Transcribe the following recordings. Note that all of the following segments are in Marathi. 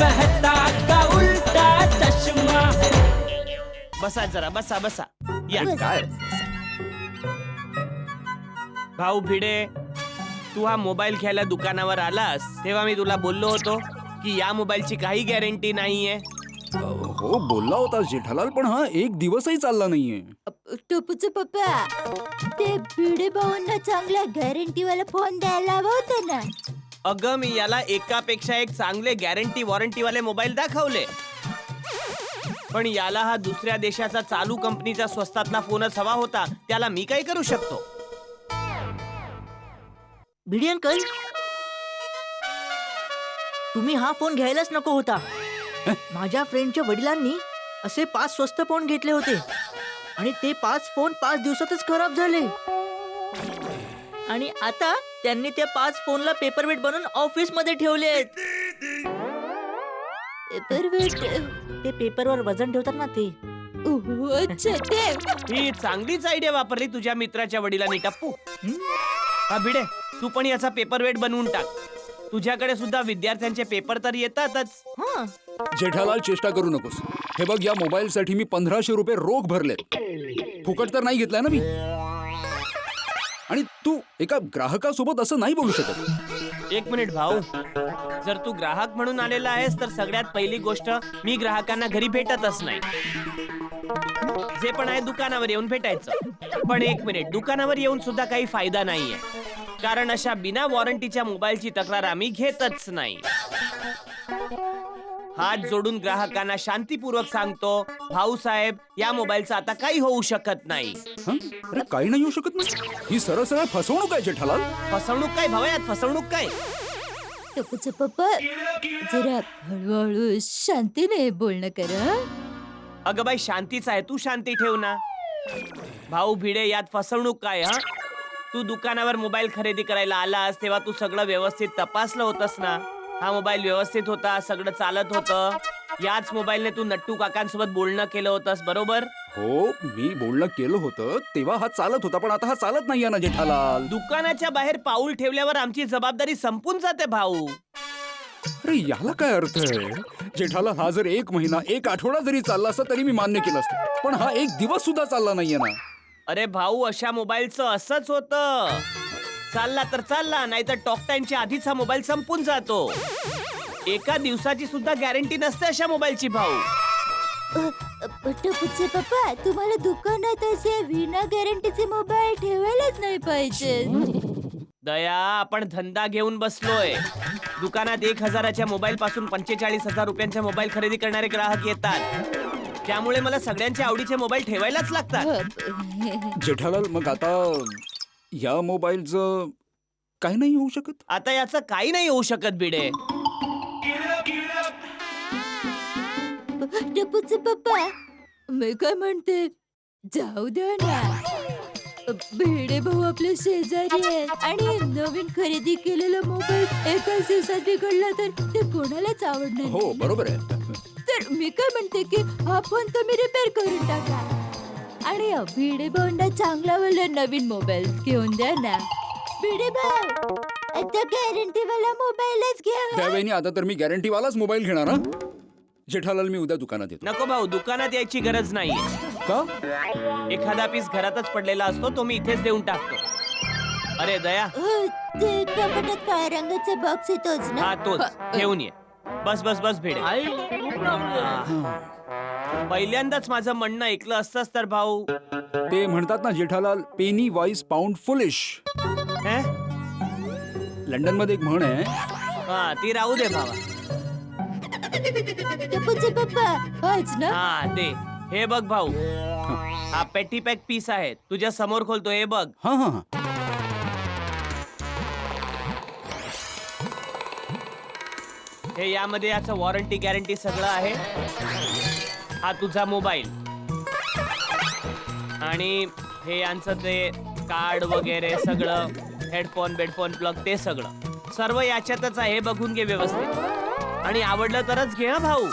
मेहता का उल्टा चष्मा। बसा जरा, बसा बसा या। काय भाऊ भिडे, तू हा मोबाईल घ्यायला दुकानावर आलास तेव्हा मी तुला बोललो होतो की या मोबाईलची काही गॅरंटी नाहीये. हो बोलला होता जेठालाल, पण हा एक दिवसही चालला नाहीये. टोपूचे पप्पा, ते भिडे भाऊंना चांगला गॅरंटीवाला फोन द्यायला हवा होता ना. अगं मी याला एकापेक्षा एक चांगले गॅरंटी वॉरंटी वाले मोबाईल दाखवले, पण याला हा दुसऱ्या देशाचा चालू कंपनीचा स्वस्तातला फोनच हवा होता. त्याला मी काय करू शकतो? भिडे अंकल, तुम्ही हा फोन घ्यायलाच नको होता. माझ्या फ्रेंडच्या वडिलांनी असे 5 स्वस्त फोन घेतले होते आणि ते 5 फोन 5 दिवसातच खराब झाले. आणि आता त्यांनी त्या 5 फोनला पेपरवेट बनवून ऑफिस मध्ये ठेवले. ते पेपरवर वजन ठेवतात ना ते. अच्छा ते. ही चांगलीच आयडिया वापरली तुझ्या मित्राच्या वडिलांनी टप्पू. हा भिडे, तू पण याचा पेपर वेट बनवून टाक. तुझ्याकडे सुद्धा विद्यार्थ्यांचे पेपर तर येतातच. हा, जेठालाल चेष्टा करू नकोस. हे बघ, या मोबाईल साठी मी 1500 रुपये रोख भरलेत. फुकट तर नाही घेतलाय ना मी. आणि तू एका ग्राहकासोबत असं नाही बोलू शकत. एक मिनिट भाऊ, जर तू ग्राहक म्हणून आलेला आहेस तर सगळ्यात पहिली गोष्ट, मी ग्राहकांना घरी भेटतच नाही. जे पण आहे दुकानावर येऊन भेटायचं. पण एक मिनिट, दुकानावर येऊन सुद्धा काही फायदा नाहीये, कारण अशा बिना वॉरंटीच्या मोबाईलची तक्रार आम्ही घेतच नाही. हात जोडून ग्राहकांना शांतीपूर्वक सांगतो, भाऊसाहेब, या मोबाईलचं आता काही होऊ शकत नाही. अरे काही नाही होऊ शकत नाही. ही सरळ सरळ फसवणूक आहे जेठालाल. फसवणूक काय भाऊ, यात फसवणूक काय? टोपूचे पप्पा, जरा हळूहळू शांतीने बोलणं करा. अगं बाई, शांतीच आहे, तू शांती ठेव ना. भाऊ भिडे, यात फसवणूक काय? हा, तू दुकानावर मोबाईल खरेदी करायला आलास तेव्हा तू सगळं व्यवस्थित तपासलं होतंस ना. हा मोबाईल व्यवस्थित होता, सगळं चालत होतं. याच मोबाईलने तू नट्टू काकांसोबत बोलणं केलं होतंस, बरोबर? हो, मी बोलणं केलं होतं तेव्हा हा चालत होता, पण आता हा चालत नाहीये ना जेठालाल. दुकानाच्या बाहेर पाऊल ठेवल्यावर आमची जबाबदारी संपून जाते भाऊ. अरे याला काय अर्थ आहे? जेठालाल, हा जर 1 महिना 1 आठवडा जरी चालला असता तरी मी मान्य केलं असतं, पण हा 1 दिवस सुद्धा चालला नाहीये ना. अरे भाऊ, अशा मोबाईलचं असंच होतं. चालला तर चालला, नाहीतर टॉक टाइमच्या आधीच हा मोबाईल संपून जातो. एका दिवसाची सुद्धा गॅरंटी नसते अशा मोबाईलची भाऊ. टोपूचे पप्पा, तुम्हाला दुकानात असे विना गॅरंटीचे मोबाईल ठेवायलाच नाही पाहिजे. दया, आपण धंदा घेऊन बसलोय. दुकानात 1000च्या मोबाईल पासून 45,000 रुपयांच्या मोबाईल खरेदी करणारे ग्राहक येतात. त्यामुळे मला सगळ्यांच्या आवडीचे मोबाईल ठेवायलाच लागतात. जेठालाल, मग आता या मोबाईलचं काही नाही होऊ शकत? आता याचं काही नाही होऊ शकत भिडे. टोपूचे पप्पा, मी काय म्हणते, जाऊ द्या ना. भिडे भाऊ आपले शेजारी आहेत आणि नवीन खरेदी केलेला मोबाईल एकाच दिवसात बिघडला तर ते कोणालाच आवडणार हो नाही. बरोबर आहे. तर मी काय म्हणते की हा फोन तुम्ही रिपेअर करून टाका आणि भिडे भाऊंना चांगला वाला नवीन मोबाईल घेऊन द्या ना. भिडे भाऊ, आता गॅरंटी वाला मोबाईलच घ्या. त्यावेळी आता तर मी गॅरंटी वालाच मोबाईल घेणार. हा जेठालाल, मी उद्या दुकानात येतो. नको भाऊ, दुकानात यायची गरज नाहीये. का? एखादा पीस घरातच पडलेला असतो, तो मी इथेच देऊन टाकतो. अरे दया, ते कपाटात काळ्या रंगाचा बॉक्स येतोच ना. हा तोच घेऊन ये. बस बस बस भिडे. पहिल्यांदाच माझं म्हणणं ऐकलं असतंस तर भाऊ. ते म्हणतात ना Jethalal, penny wise pound foolish. London मध्ये एक म्हण आहे. हा, ती राहू दे भावा. टोपूचे पप्पा, हाच ना. हा दे. हे बघ भाऊ, हा पेटी पॅक पीस आहे, तुझ्या समोर खोलतो, हे बघ. हा हा हा. हे यामध्ये याचं वॉरंटी गॅरंटी सगळं आहे. हा तुझा मोबाईल आणि हे यांचं ते कार्ड वगैरे सगळं, हेडफोन बेडफोन प्लग, ते सगळं सर्व याच्यातच आहे. बघून घे व्यवस्थित आणि आवडलं तरच घे हा भाऊ,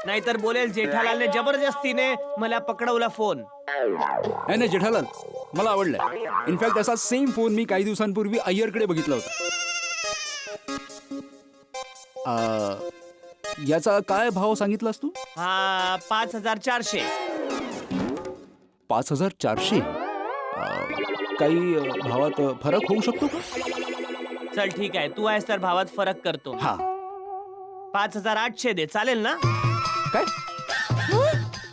नाहीतर बोलेल जेठालालने जबरदस्तीने मला पकडवला फोन. नाही जेठालाल, मला आवडलाय. इनफॅक्ट असा सेम फोन मी काही दिवसांपूर्वी अय्यरकडे बघितला होता. याचा काय भाव सांगितलास तू? हा 5400. 5400. काही भावात फरक होऊ शकतो का? चल ठीक आहे, तू आहेस तर भावात फरक करतो. हा. 5800 दे, चालेल ना? काय?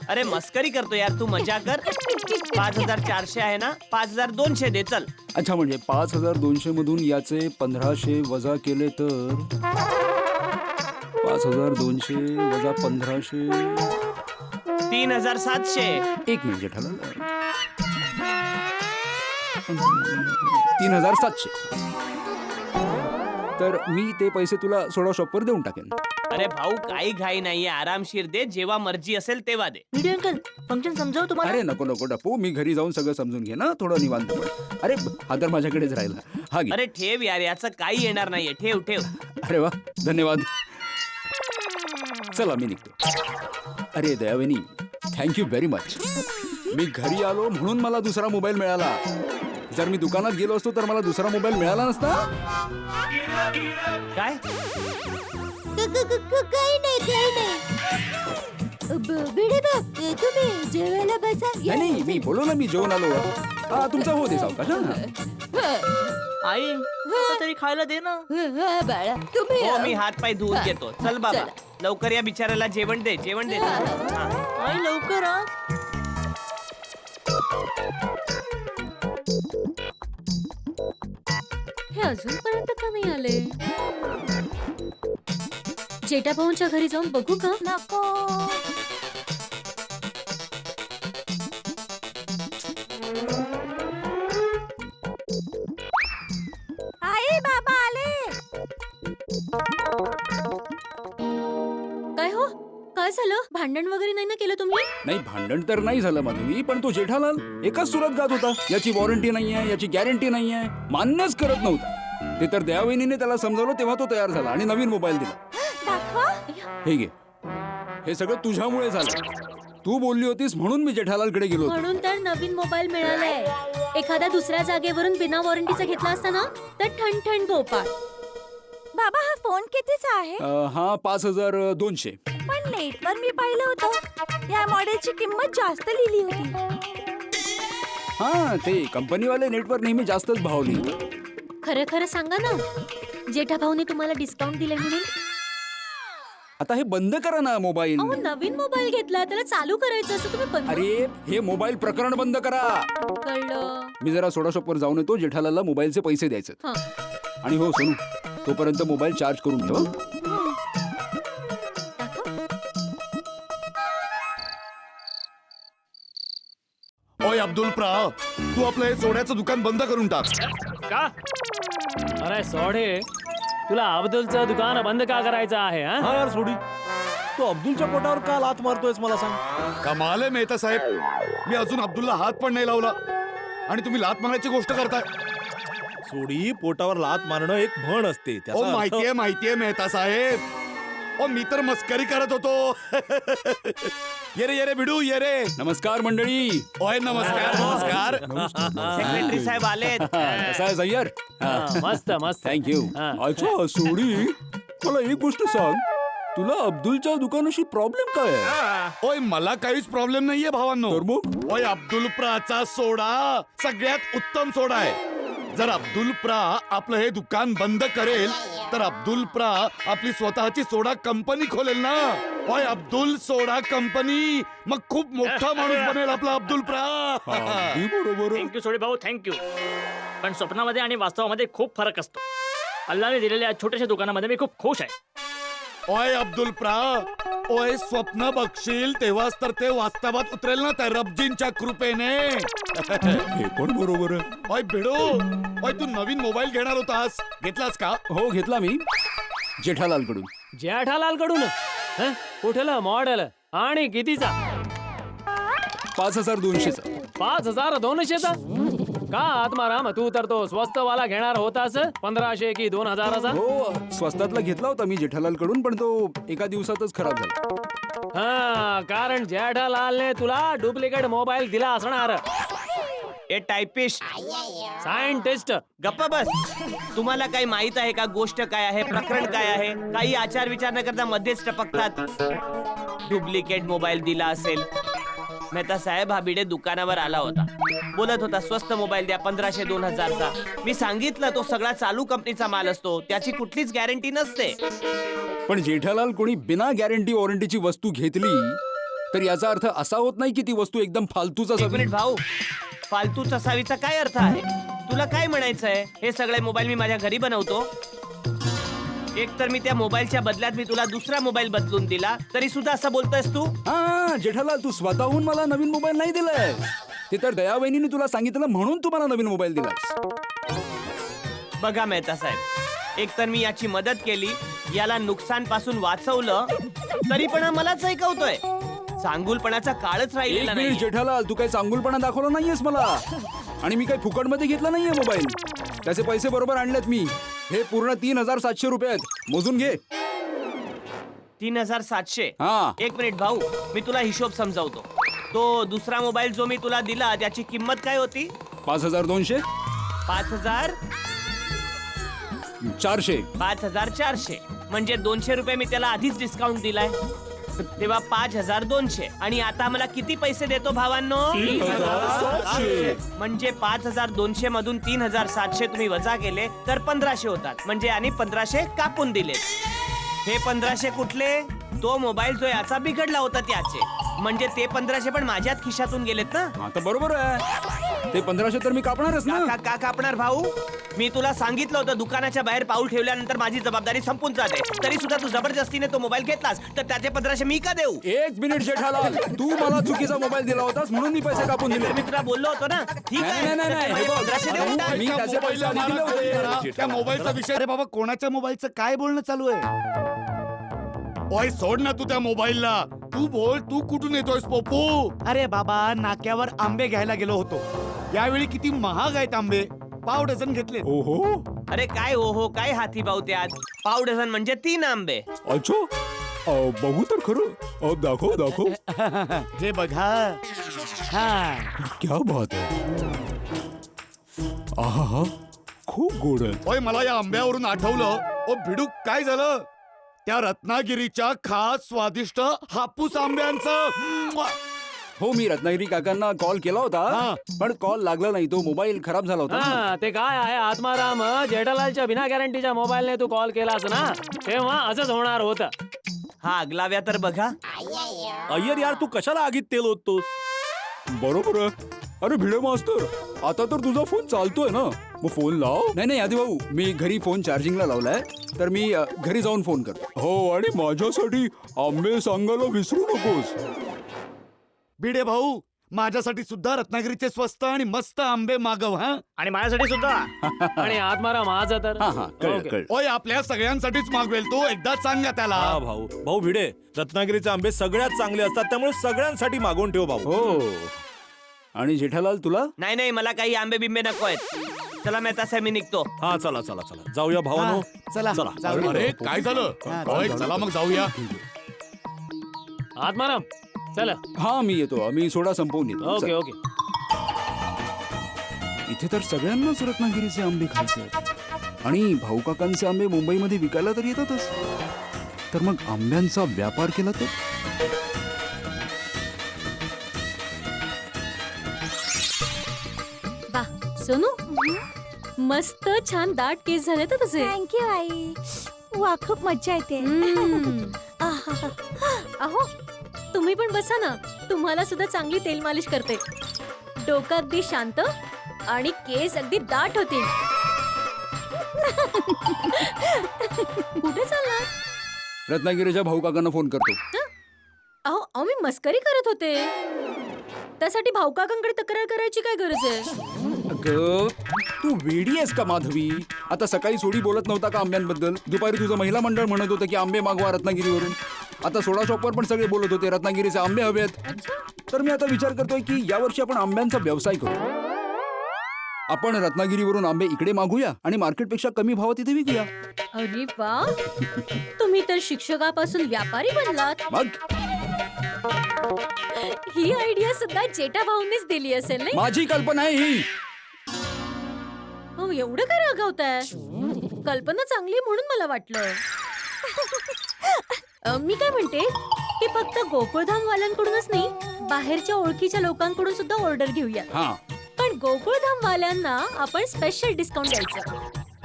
अरे मस्करी करतो यार, तू मजा कर. 5400 आहे ना, 5200 दे चल. अच्छा, म्हणजे 5200 मधून याचे 1500 वजा केले तर 5200 वजा 1500. 3700. एक मिनिट जेठालाल. 3700. तर मी ते पैसे तुला सोडा शॉपवर देऊन टाकेन. अरे भाऊ काही घाई नाहीये, आरामशीर दे, जेव्हा मर्जी असेल तेव्हा दे. भिडे अंकल फंक्शन समजाव तुम्हाला. अरे नको नको डपू, मी घरी जाऊन सगळं समजून घे ना, थोडं निवांत पड. अरे हा तर माझ्याकडेच राहिला. हा घे. अरे ठेव यार, याचं काही येणार नाहीये, ठेव ठेव. अरे वा, धन्यवाद. चला मी निघतो. अरे दयावेनी, थँक्यू व्हेरी मच. मी घरी आलो म्हणून मला दुसरा मोबाईल मिळाला. जर मी दुकानात गेलो असतो तर मला दुसरा मोबाईल मिळाला नसता. काय काही नाही काही नाही. भिडे भाऊ तुम्ही जेवायला बसा. नाही नाही, मी बोलो ना, मी जेवण आलो. हा तुमचा हो दे सावकाश. आई आता तरी खायला दे ना. बाळा तुम्ही हो, मी हात पाय धुवून घेतो. चल बाबा, चला. लवकर या बिचाऱ्याला जेवण दे, जेवण दे. हा. आई लवकर हा. हे अजूनपर्यंत का नाही आले? जेठा भाऊंच्या घरी जाऊन बघू का? नको. आई बाबा आले. काय हो, काय झालं? भांडण वगैरे नाही ना केलं तुम्ही? नाही, भांडण तर नाही झालं माधवी, पण तो जेठालाल एकाच सुरात गात होता. याची वॉरंटी नाहीये, याची गॅरंटी नाहीये, मान्यच करत नव्हता. ते तर दयावहिनीने त्याला समजावलं तेव्हा तो तयार झाला आणि नवीन मोबाईल दिला. दाखवा. हे घे. हे सगळं तुझ्यामुळे झालं. तू बोलली होतीस म्हणून मी जेठालालकडे गेलो होतो. म्हणून तर नवीन मोबाईल मिळालाय. एखाद्या दुसऱ्या जागेवरून बिना वॉरंटीचा घेतला असता ना तर ठणठण गोपाळ. बाबा हा फोन कितीचा आहे? हा 5200. पण नेटवर मी पाहिलं होतं या मॉडेलची किंमत जास्त लिहिली होती. हा, ते कंपनीवाले नेटवर नेहमी जास्तच भाव लिहितात. खरं खरं सांगा ना, जेठा भाऊने तुम्हाला डिस्काउंट दिले म्हणून? आता हे बंद करा ना मोबाईल. अहो नवीन मोबाईल घेतला, त्याला चालू करायचं असं तुम्ही बंद. अरे हे मोबाईल प्रकरण बंद करा. कळलं. मी जरा सोडा शॉपवर जाऊन येतो. जेठालालला मोबाईलचे पैसे द्यायचे. हा. आणि हो सोनू, तोपर्यंत मोबाईल चार्ज करून ठेव. ओय अब्दुल प्रा, तू आपलं हे सोन्याचं दुकान बंद करून टाक. का? अरे सोडे, तुला अब्दुलचं दुकान बंद का करायचं आहे? हा यार सोडी, तू अब्दुलच्या पोटावर का लात मारतोयस मला सांग. कमाल आहे मेहता साहेब, मी अजून अब्दुलला हात पण नाही लावला आणि तुम्ही लात मारायची गोष्ट करताय. सोडी, पोटावर लात मारणं एक म्हण असते. ओ त्याचा अर्थ- माहितीये मेहता साहेब. ओ मी तर मस्करी करत होतो. ये रे भिडू, ये रे. नमस्कार मंडळी. ओय नमस्कार. सेक्रेटरी साहेब आलेत. कसा आहे सय्यर? मस्त मस्त. थँक्यू. हा. अच्छा सोडी, मला एक गोष्ट सांग, तुला अब्दुलच्या दुकानाशी प्रॉब्लेम काय आहे? ओय मला काहीच प्रॉब्लेम नाहीये भावांनो. तर मग? ओय अब्दुल प्राचा सोडा सगळ्यात उत्तम सोडा आहे. जर अब्दुल प्रा आपलं हे दुकान बंद करेल तर अब्दुल प्रा आपली स्वतःची सोडा कंपनी खोलेल ना. ओय अब्दुल सोडा कंपनी, मग खूप मोठा माणूस बनेल आपला अब्दुल प्रा. अगदी बरोबर. थँक्यू सोडे भाऊ, थँक्यू. पण स्वप्नामध्ये आणि वास्तवामध्ये खूप फरक असतो. अल्लाने दिलेल्या छोट्याशा दुकानामध्ये मी खूप खुश आहे. ओय अब्दुल प्रा, ओय स्वप्न बघशील तेव्हाच तर ते वास्तवात उतरेल ना त्या रबजींच्या कृपेने. हे पण बरोबर आहे. ओय भिडू, ओय तू नवीन मोबाईल घेणार होतास, घेतलास का? हो घेतला मी जेठालालकडून. जेठालाल कडून? कुठलं मॉडेल आणि कितीचा? 5200चा. 5200चा? का आत्माराम, तू तर तो स्वस्त वाला घेणार होतास. 1500 की 2000चा? हो, स्वस्तातला घेतला होता मी जेठालालकडून, पण तो एका दिवसातच खराब झाला. हा, कारण जेठालालने तुला डुप्लिकेट मोबाईल दिला असणार. ए टायपिस्ट सायंटिस्ट. गप्प बस. तुम्हाला काही माहित आहे का गोष्ट काय आहे, प्रकरण काय आहे? काही आचार विचार न करता मध्येच टपकतात. डुप्लिकेट मोबाईल दिला असेल. मेहता साहेब हा भिडे दुकानावर आला होता, बोलत होता स्वस्त मोबाईल द्या 1500-2000चा. मी सांगितलं तो सगळा चालू कंपनीचा माल असतो, त्याची कुठलीच गॅरंटी नसते. पण जेठालाल, कोणी बिना गॅरंटी वॉरंटीची वस्तू घेतली तर याचा अर्थ असा होत नाही की ती वस्तू एकदम फालतूच एक असावी. मिनिट भाऊ, फालतू चसावीचा काय अर्थ आहे? तुला काय म्हणायचंय? हे सगळे मोबाईल मी माझ्या घरी बनवतो. एक तर मी त्या मोबाईलच्या बदल्यात मी तुला दुसरा मोबाईल बदलून दिला, तरी सुद्धा असं बोलतोयस तू? हा जेठालाल, तू स्वतःहून मला नवीन मोबाईल नाही दिलाय. ते तर दयावहिनीने तुला सांगितलं म्हणून तू मला नवीन मोबाईल दिलास. बघा मेहता साहेब, एक तर मी याची मदत केली, याला नुकसान पासून वाचवलं, तरी पण हा मलाच ऐकवतोय. चांगुलपणाचा काळच राहिलेला एक मिनिट नाही. जेठालाल, तू काही चांगुलपणा दाखवला नाहीयेस मला. आणि मी काही फुकटमध्ये घेतला नाहीये मोबाईल. त्याचे पैसे बरोबर आणलेत मी. हे पूर्ण 3700 रुपये आहेत. मोजून घे. 3700. हा. एक मिनिट भाऊ, मी तुला हिशोब समजावतो. तो दुसरा मोबाईल जो मी तुला दिला त्याची किंमत काय होती? 5200. 5400. 400. म्हणजे 200 रुपये मी त्याला आधीच डिस्काउंट दिलाय. तेव्हा 5200. आणि आता मला किती पैसे देतो भावांनो? 3700. म्हणजे 5200 मधून 3700 तुम्ही वजा केले तर 1500 होतात. म्हणजे आणि 1500 कापून दिले. हे 1500 कुठले? तो मोबाईल जो याचा बिघडला होता त्याचे. म्हणजे ते 1500 पण माझ्याच खिशातून गेलेत ना. आता बरोबर आहे. ते 1500 तर मी कापणारच ना. का कापणार भाऊ? मी तुला सांगितलं होतं दुकानाच्या बाहेर पाऊल ठेवल्यानंतर माझी जबाबदारी संपून जाते. तरी सुद्धा तू जबरदस्तीने तो मोबाईल घेतलास, तर त्याचे 1500 मी का देऊ? एक मिनिट जेठालाल, तू मला चुकीचा मोबाईल दिला होतास म्हणून मी पैसे कापून दिले. मी तुला बोललो होतो ना. ठीक आहे, नाही, नाही, नाही, माझे हे बघ, 1500 देऊन टाक. मी त्याचे पैसे आधी दिले होते. त्या मोबाईलचा विषय. अरे बाबा, कोणाच्या मोबाईलचं काय बोलणं चालू आहे? ओय सोड ना तू त्या मोबाईलला. तू बोल, तू कुठून येतोयस पोपू? अरे बाबा, नाक्यावर आंबे घ्यायला गेलो होतो. यावेळी किती महाग आहेत आंबे. पाव डझन घेतले. ओहो, अरे काय हो काय हाती भाऊ त्यात? पाव डझन म्हणजे 3 आंबे. अच्छा. बघू तर खरं. दाखव. हे बघा. हा, क्या बात आहे. आहा, खूप गोड आहे. ओय, मला या आंब्यावरून आठवलं. ओ भिडूक, काय झालं? त्या रत्नागिरीच्या खास स्वादिष्ट हापूस आंब्यांचं. हो, मी रत्नागिरी काकांना कॉल केला होता, पण कॉल लागला नाही. तो मोबाईल खराब झाला होता ना. हा, ते काय आहे आत्माराम, जेठालालच्या बिना गॅरंटीच्या मोबाईलने तू कॉल केलास ना, तेव्हा असंच होणार होतं. हा आगलाव्या तर बघा. अय्यर यार, तू कशाला आगीत तेल ओततोस? बरोबर आहे. अरे भिडे मास्तर, आता तर तुझा फोन चालतोय ना, मग फोन लाव. नाही आधी भाऊ, मी घरी फोन चार्जिंगला लावलाय, तर मी घरी जाऊन फोन करतो. हो, आणि माझ्यासाठी आंबे सांगायला विसरू नकोस. भिडे भाऊ, माझ्यासाठी सुद्धा रत्नागिरीचे स्वस्त आणि मस्त आंबे मागव. हा, आणि माझ्यासाठी सुद्धा. आणि आत्माराम माझं तर हा कळलं ओके. कळलं. ओय, आपल्या सगळ्यांसाठीच मागवेल तो. एकदा सांगा त्याला. हा भाऊ भिडे, रत्नागिरीचे आंबे सगळ्यात चांगले असतात, त्यामुळे सगळ्यांसाठी मागवून ठेव भाऊ. हो. आणि जेठालाल तुला? नाही मला काही आंबे बिंबे नको आहेत. चला मेहता साहेब, मी निघतो. हा, चला जाऊया भावानो. चला. अरे काय झालं? ओय, चला मग जाऊया. आत्माराम, चल. हा, मी येतो. मी सोडा संपवून येतो. ओके चल. ओके. इथे तर सगळ्यांनाच रत्नागिरीचे आंबे खायचे आहेत. आणि भाऊ काकांचे आंबे मुंबईमध्ये विकायला तर येतातच. तर मग आंब्यांचा व्यापार केला तर? वा सोनू, मस्त छान दाट केस झाले तर तुझे. थँक्यू आई. वा, खूप मज्जा येते. अहो, तुम्ही पण बसा ना, तुम्हाला सुद्धा चांगली तेल मालिश करते. डोकं अगदी शांत आणि केस अगदी दाट होतील. कुठे चालणार? रत्नागिरीच्या भाऊ काकांना फोन करतो. अहो मी मस्करी करत होते. त्यासाठी भाऊकाकांकडे तक्रार करायची काय गरज आहे? अगं, तू वेडी आहेस का माधवी? आता सकाळी सोडी बोलत नव्हता का आंब्यांबद्दल? दुपारी तुझं महिला मंडळ म्हणत होतं की आंबे मागवा रत्नागिरीवरून. आता सोडा शॉपवर पण सगळे बोलत होते रत्नागिरीचे आंबे हवेत. तर मी आता विचार करतोय की यावर्षी आपण आंब्यांचा व्यवसाय करू. आपण रत्नागिरीवरून आंबे इकडे मागूया आणि मार्केटपेक्षा कमी भावात इथे विकूया. अरे वा, तुम्ही तर शिक्षकापासून व्यापारी बनलात. मग ही आयडिया सुद्धा जेठा भाऊंनीच दिली असेल नाही? माझी कल्पना आहे ही. अहो, एवढं काय रागवताय? कल्पना चांगली म्हणून मला वाटलं. मी काय म्हणते की फक्त गोकुळधाम वाल्यांकडूनच नाही, बाहेरच्या ओळखीच्या लोकांकडून सुद्धा ऑर्डर घेऊया. हा, पण गोकुळधाम वाल्यांना आपण स्पेशल डिस्काउंट द्यायचं.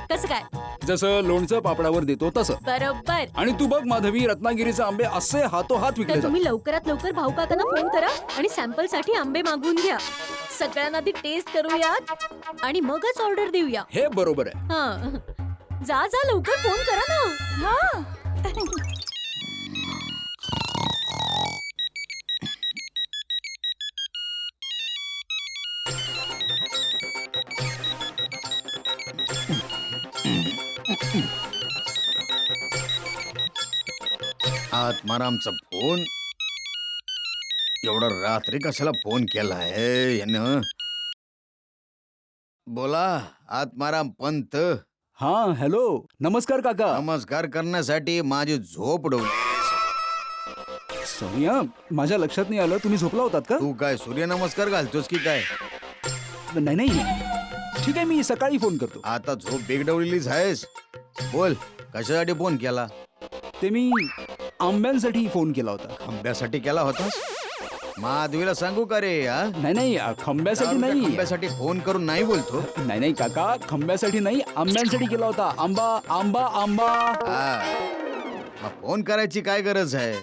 कसं काय? जसं लोणचं पापडावर देतो तसं. बरोबर. आणि तू बघ माधवी, रत्नागिरीचे आंबे असे हातोहात विकले तर जातात. तुम्ही लवकरात लवकर भाऊ काकांना फोन करा आणि सॅम्पल साठी आंबे मागवून घ्या. सगळ्यांना आधी टेस्ट करूयात आणि मगच ऑर्डर देऊया. हे बरोबर आहे. हा, जा जा लवकर फोन करा ना. हा. आत्मारामचा फोन. एवढा रात्री कशाला फोन केलाय यानं? बोला आत्माराम पंत. हा, हॅलो, नमस्कार काका. नमस्कार करण्यासाठी माझी झोप उडवली. सॉरी हा, माझ्या लक्षात नाही आलं. तुम्ही झोपला होतात का? तू काय सूर्यनमस्कार घालतोस की काय? नाही नाही, ठीक आहे, मी सकाळी फोन करतो. आता झोप बिघडवलेलीच आहेस. बोल, कशासाठी फोन केला? ते मी आंब्यांसाठी फोन केला होता. आंब्यासाठी केला होतास? माधवीला सांगू का रे? हा? नाही नाही, खंब्यासाठी नाही. आंब्यासाठी फोन करून नाही बोलतो. नाही नाही काका, खंब्यासाठी नाही, आंब्यांसाठी केला होता. आंबा आंबा आंबा. मग फोन करायची काय गरज आहे?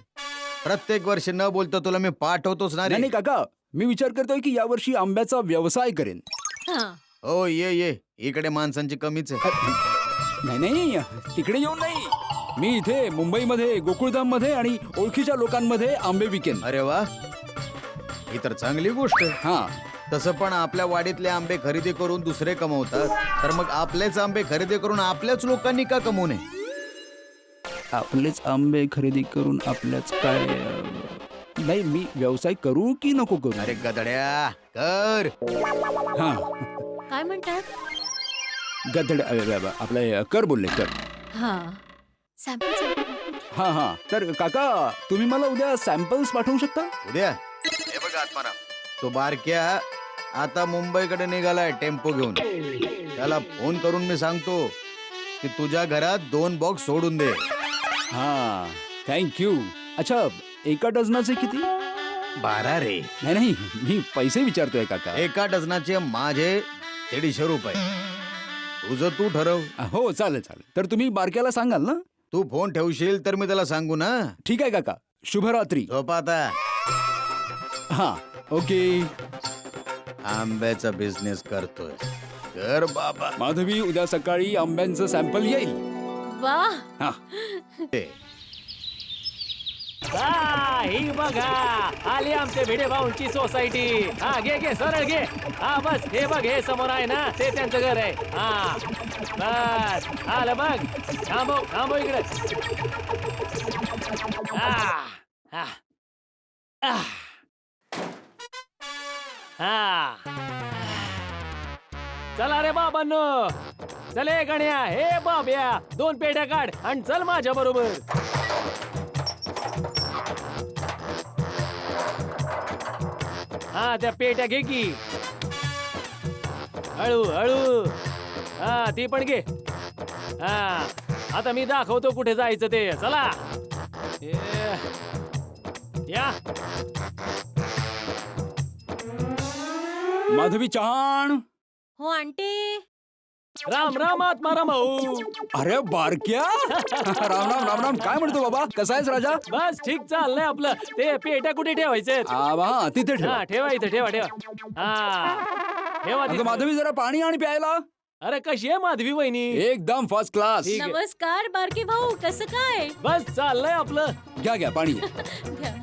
प्रत्येक वर्षी न बोलतो तुला मी पाठवतोच ना रे. नाही नाही काका, मी विचार करतोय की यावर्षी आंब्याचा व्यवसाय करेन. हा. हो, ये इकडे माणसांची कमीच आहे. नाही नाही, तिकडे येऊन नाही, मी इथे मुंबईमध्ये गोकुळधाम मध्ये आणि ओळखीच्या लोकांमध्ये आंबे विकेन. अरे वा, ही तर चांगली गोष्ट आहे. हा, तसं पण आपल्या वाडीतले आंबे खरेदी करून दुसरे कमवतात, तर मग आपलेच आंबे खरेदी करून आपल्याच लोकांनी का कमवू नये? आपलेच आंबे खरेदी करून आपल्याच काय नाही, मी व्यवसाय करू की नको करू? अरे गदड्या, कर. हा, काय म्हणतात? गधड आपलं कर बोलले कर. हा, सॅम्पल. हा हा, तर काका तुम्ही मला उद्या सॅम्पल्स पाठवू शकता? उद्या? हे बघा आत्माराम, तो बारक्या आता मुंबईकडे निघालाय टेम्पो घेऊन. त्याला फोन करून मी सांगतो की तुझ्या घरात 2 बॉक्स सोडून दे. हा, थँक्यू. अच्छा, एका डझनाचे किती? 12 रे. नाही नाही, मी पैसे विचारतोय काका. एका डझनाचे माझे 150 रुपये. तुझं तू ठरव. हो, चालेल चालेल. तर तुम्ही बारक्याला सांगाल ना? तू फोन ठेवशील तर मी त्याला सांगू ना. ठीक आहे काका, शुभरात्री. झोप आता. हा, ओके. आंब्याचा बिझनेस करतोय, कर बाबा. माधवी, उद्या सकाळी आंब्यांचं सॅम्पल येईल. वा. हा, ही बघा, आली आमच्या भिडे भाऊंची सोसायटी. हा, घे सरळ घे. हा, बस हे बघ, हे समोर आहे ना, ते त्यांचं घर आहे. हा, बस आलं बघ. थांबव इकडे. चला रे बाबांनो, चले गण्या, हे बाब्या, 2 पेट्या काढ आणि चल माझ्या बरोबर. हा, त्या पेट्या घे की, हळू हळू. हा, ती पण घे. हा, आता मी दाखवतो कुठे जायचं ते. चला या. माधवी चव्हाण. हो आंटी. राम राम आत्माराम भाऊ. अरे बारक्या, राम राम राम राम. काय म्हणतो बाबा, कसा आहेस राजा? बस ठीक चाललंय आपलं. ते पेट्या कुठे ठेवायचे? आबा, तिथे ठेव. हा, ठेवा इथे, ठेवा. हा, ठेवा अगं तिथे. माधवी, जरा पाणी आणि प्यायला. अरे कशी आहे माधवी वहिनी? एकदम फर्स्ट क्लास. ठीक आहे. नमस्कार बारके भाऊ, कसं काय? बस चाललंय आपलं. घ्या घ्या पाणी घ्या. घ्या.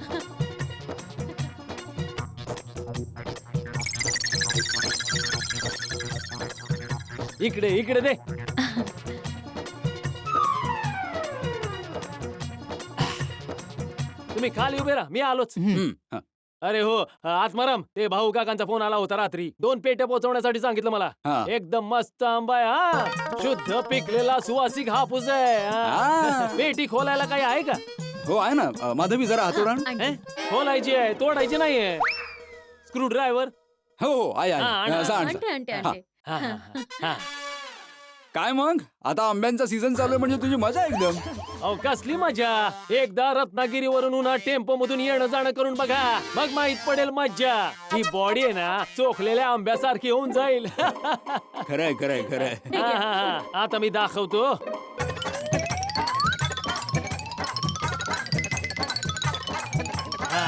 इकडे दे. तुम्ही खाली उभे राहा, मी आलोच. हा. अरे हो आत्माराम, ते भाऊ काकांचा फोन आला होता रात्री. 2 पेट्या पोहोचवण्यासाठी सांगितलं मला. हा. एकदम मस्त आंबा आहे. हा, शुद्ध पिकलेला सुवासिक हापूस आहे. हा. हा. पेटी खोलायला काही आहे का? हो आहे ना माधवी जरा हातोड आण. खोलायची आहे तोडायची नाहीये. Screw driver. हो हो आहे हा, आण, आहे. जा, आण, आणते आणते जा. आणते काय मग आता आंब्यांचा सीझन चालू आहे म्हणजे तुझी मजा एकदम. अहो कसली मजा. एकदा रत्नागिरीवरून उन्हा टेम्पो मधून येणं जाणं करून बघा, मग माहित पडेल मज्जा. ही बॉडी आहे ना चोखलेल्या आंब्यासारखी होऊन जाईल. खरंय खरंय खरंय. आता मी दाखवतो. हा,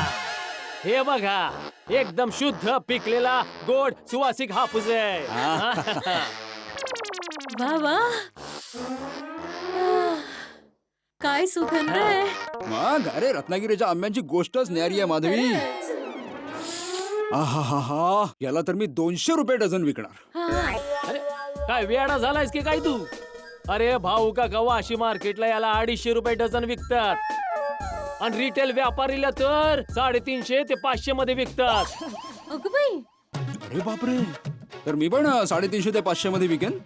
हे बघा एकदम शुद्ध पिकलेला गोड सुवासिक हापूस आहे. वा वा काय सुगंध आहे. मग अरे रत्नागिरीच्या आंब्यांची गोष्टच न्यारी आहे माधवी. आहा याला तर मी 200 रुपये डझन विकणार. अरे काय वेडा झालायस की काय तू. अरे भाऊ का वाशी मार्केटला याला 250 रुपये डझन विकतात आणि रिटेल व्यापारीला तर 350 ते 500 मध्ये विकतात. अगं बाई. अरे बापरे तर मी पण 350 ते 500 मध्ये विकेन.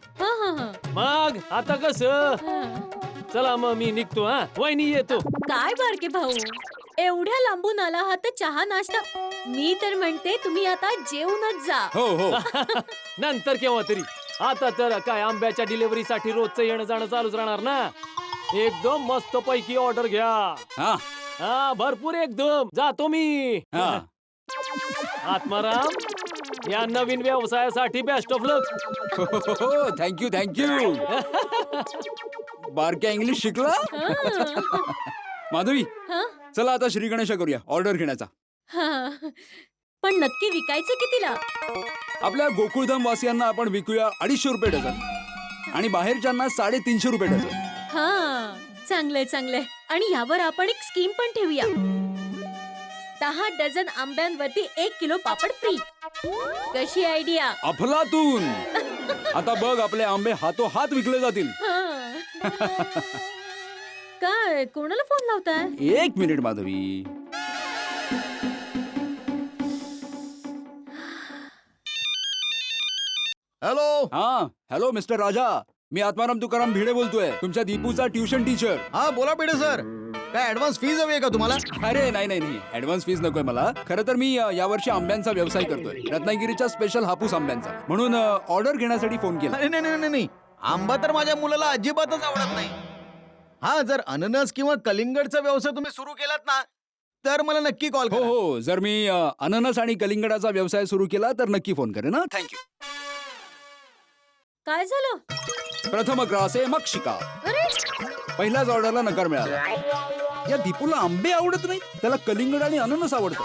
मग आता कस. चला मग मी निघतो. हा वहिनी येतो. काय बारके भाऊ एवढ्या लांबून आला आहात तर चहा नाश्ता. मी तर म्हणते तुम्ही आता जेवूनच जा. हो हो नंतर केव्हा तरी. आता तर काय आंब्याच्या डिलिव्हरी साठी रोजचं येणं जाणं चालूच राहणार ना. एकदम मस्त पैकी ऑर्डर घ्या. हा हा भरपूर एकदम. जातो मी. हा आत्माराम या नवीन व्यवसायासाठी best of luck. Thank you thank you. बारक्या इंग्लिश शिकला. माधवी चला आता श्री गणेशा करूया ऑर्डर घेण्याचा. पण नक्की विकायचे कितीला. आपल्या गोकुळधाम वासियांना आपण विकूया 250 रुपये डझन आणि बाहेरच्यांना 350 रुपये डझन. हा चांगलंय चांगलंय. आणि यावर आपण एक स्कीम पण ठेवूया. 10 डझन आंब्यांवरती 1 किलो पापड फ्री. कशी आयडिया. अफलातून. आता बघ आपले आंबे हातोहात विकले जातील. काय कोणाला फोन लावताय. 1 मिनिट माधवी. हॅलो. हा हॅलो मिस्टर राजा. मी आत्माराम तुकाराम भिडे बोलतोय तुमच्या दीपूचा ट्युशन टीचर. हा बोला बेटे सर. काय ऍडव्हान्स फीज हवी आहे का तुम्हाला. अरे नाही नाही नाही ऍडव्हान्स फीज नकोय मला. खरं तर मी यावर्षी आंब्यांचा व्यवसाय करतोय रत्नागिरीच्या स्पेशल हापूस आंब्यांचा म्हणून ऑर्डर घेण्यासाठी फोन केला. अरे नाही नाही नाही नाही आंबा तर माझ्या मुलाला अजिबातच आवडत नाही. हा जर अननस किंवा कलिंगडचा व्यवसाय तुम्ही सुरू केलात ना तर मला नक्की कॉल हो करा. हो जर मी अननस आणि कलिंगडाचा व्यवसाय सुरू केला तर नक्की फोन करेन. ना थँक्यू. काय झालं. प्रथम ग्रासे मग शिका. पहिल्याच ऑर्डरला नकार मिळाला. या दीपूला आंबे आवडत नाही त्याला कलिंगड आणि अननस आवडतं.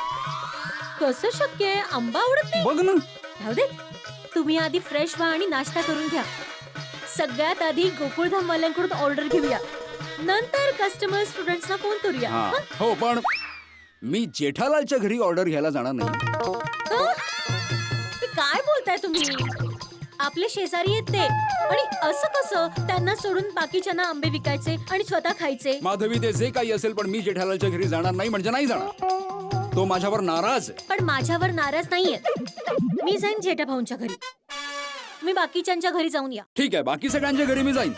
कसं शक्य आहे. आंबा आवडत नाही. बघ ना. राहू दे. तुम्ही आधी फ्रेश व्हा आणि नाश्ता करून घ्या. सगळ्यात आधी गोकुळधाम वाल्यांकडून ऑर्डर घेऊया. नंतर कस्टमर स्टुडंट्सना फोन करूया. हा हो पण मी जेठालालच्या घरी ऑर्डर घ्यायला जाणार नाही. ते काय बोलताय तुम्ही. आपले शेजारी आहेत ते. आणि असं कसं त्यांना सोडून बाकीच्यांना आंबे विकायचे आणि स्वतः खायचे. माधवी ते जे काही असेल पण मी जेठालालच्या घरी जाणार नाही म्हणजे नाही जाणार. तो माझ्यावर नाराज आहे. पण माझ्यावर नाराज नाहीये. मी जाईन जेठा भाऊंच्या घरी. मी बाकीच्यांच्या घरी जाऊन या. ठीक आहे बाकी सगळ्यांच्या घरी मी जाईन.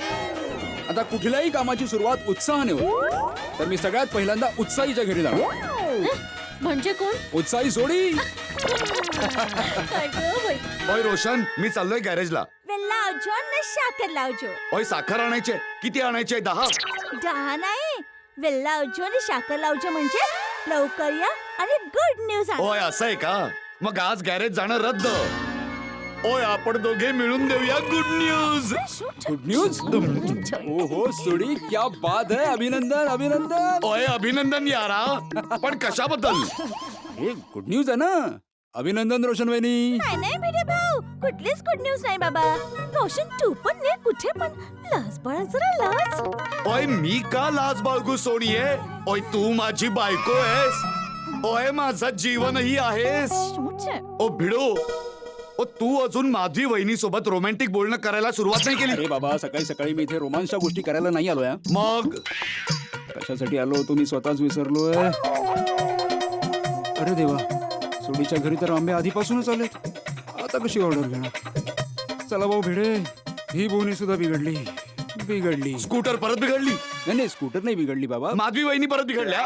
आता कुठल्याही कामाची सुरुवात उत्साहाने होते तर मी सगळ्यात पहिल्यांदा उत्साहीच्या घरी जाणार. म्हणजे कोण. उत्साही सोडी. काय गं बाई. ओय रोशन मी चाललोय गॅरेजला. लावजो न साखर लावजो. ओय साखर आणायचे. किती आणायचे. 10. 10 नाही वेल्ला लावजो आणि साखर लावजो म्हणजे लवकर या आणि गुड न्यूज आहे. ओय असं आहे का. मग आज गॅरेज जाणं रद्द. ओय आपण दोघे मिळून देऊया गुड न्यूज. Good news. ओहो सोडी क्या बात है. अभिनंदन अभिनंदन. ओय अभिनंदन यारा. पण कशाबद्दल. हे गुड न्यूज आहे ना. अभिनंदन रोशन वहिनी. नाही नाही भिडे भाऊ कुठलीच गुड न्यूज नाही बाबा. रोशन तू पण नाही कुठे पण लाज बाळा जरा लाज. ओय मी का लाज बाळगू सोडिये. ओय तू माझी बायको आहेस. ओय माझं जीवनही आहेस. ओ भिडो. ओ तू अजून माधवी वहिनी सोबत रोमॅन्टिक बोलणं करायला सुरुवात नाही केली. अरे बाबा सकाळी सकाळी मी इथे रोमांसच्या गोष्टी करायला नाही आलोय. मग कशासाठी आलो तुम्ही स्वतःच विसरलोय. अरे देवा सोडीच्या घरी तर आंबे आधीपासूनच आलेत. आता कशी ऑर्डर घेणार. चला भाऊ भिडे ही बोनी सुद्धा बिघडली. बिघडली. स्कूटर परत बिघडली. नाही स्कूटर नाही बिघडली बाबा. माधवी वहिनी परत बिघडल्या.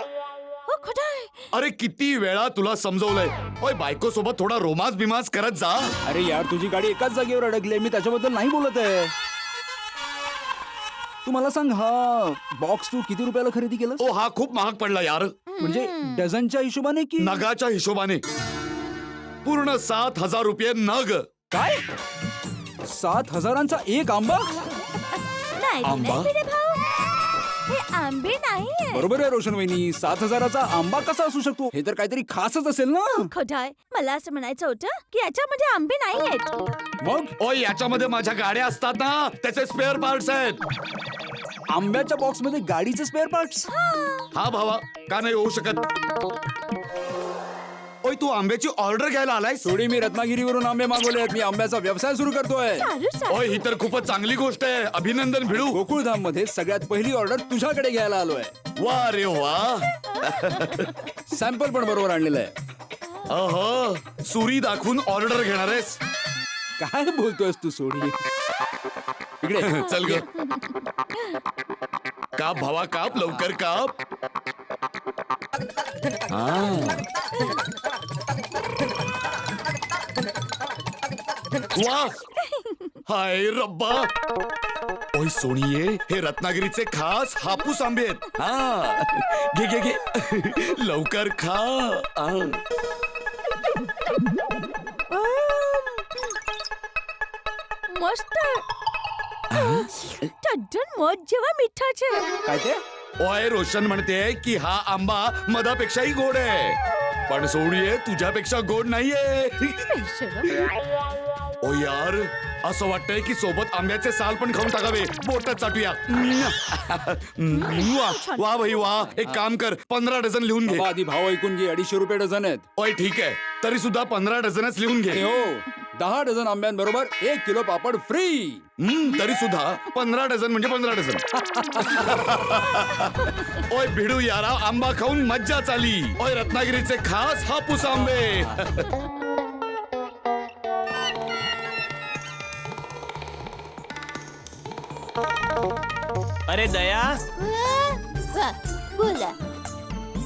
हो खोटाय. अरे किती वेळा तुला समजवलंय. ओय बायको सोबत थोडा रोमांस बिमांस करत जा. अरे यार तुझी गाडी एकाच जागेवर अडकली, मी त्याच्याबद्दल नाही बोलत आहे. तू मला सांग, हा बॉक्स तू किती रुपयाला खरेदी केलं? ओ हा खूप महाग पडला यार. म्हणजे डझनच्या हिशोबाने की नगाच्या हिशोबाने पूर्ण 7,000 रुपये नग. काय? 7,000चा एक आंबा? नाही आंबा? नाही भिडे भाऊ, हे आंबे नाहीये. बरोबर आहे रोशन वहिनी, 7,000चा आंबा कसा असू शकतो? हे तर काहीतरी खासच असेल ना. खोटाय, मला असं म्हणायचं होतं की याच्यामध्ये आंबे नाहीयेत. मग ओय याच्यामध्ये माझ्या गाड्या असतात ना, त्याचे स्पेअर पार्ट्स आहेत. आंब्याच्या बॉक्स मध्ये गाडीचे स्पेअर पार्ट्स? हा भावा, का नाही होऊ शकत? ओय तू आंब्याची ऑर्डर घ्यायला आलायस? थोडी मी रत्नागिरीवरून आंबे मागवले आहेत. मी आंब्याचा व्यवसाय सुरू करतोय. ओय ही तर खूपच चांगली गोष्ट आहे. अभिनंदन भिडू. गोकुळधाम मध्ये सगळ्यात पहिली ऑर्डर तुझ्याकडे घ्यायला आलोय. वा रे वा. सॅम्पल पण बरोबर आणलेलं आहे. अह सुरी दाखवून ऑर्डर घेणार आहेस? काय बोलतोयस तू सोडी? इकडे चल ग. काप भावा काप, लवकर काप. वा हाय रब्बा. ओय सोनिये, हे रत्नागिरीचे खास हापूस आंबे आहेत. हा घे घे घे, लवकर खा. मस्त. टड्डन मध जेव्हा मिठाचे. काय ते? ओय रोशन म्हणते की हा आंबा मधापेक्षाही गोड आहे. पण सोनिये तुझ्यापेक्षा गोड नाहीये. ओ यार, असं वाटतंय की सोबत आंब्याचे साल पण खाऊन टाकावे. बोटात चाटूया. वा भाई वा. एक काम कर, 15 डझन लिहून घे. बाबा, आधी भाव ऐकून घे. 250 रुपये डझन आहेत. ओय ठीक आहे, तरी सुद्धा 15 डझनच लिहून घे. हो, 10 डझन आंब्यांबरोबर 1 किलो पापड फ्री. तरी सुद्धा 15 डझन म्हणजे 15 डझन. ओय भिडू यारा, आंबा खाऊन मज्जा चाली. ओय रत्नागिरीचे खास हापूस आंबे. अरे दया, बोला.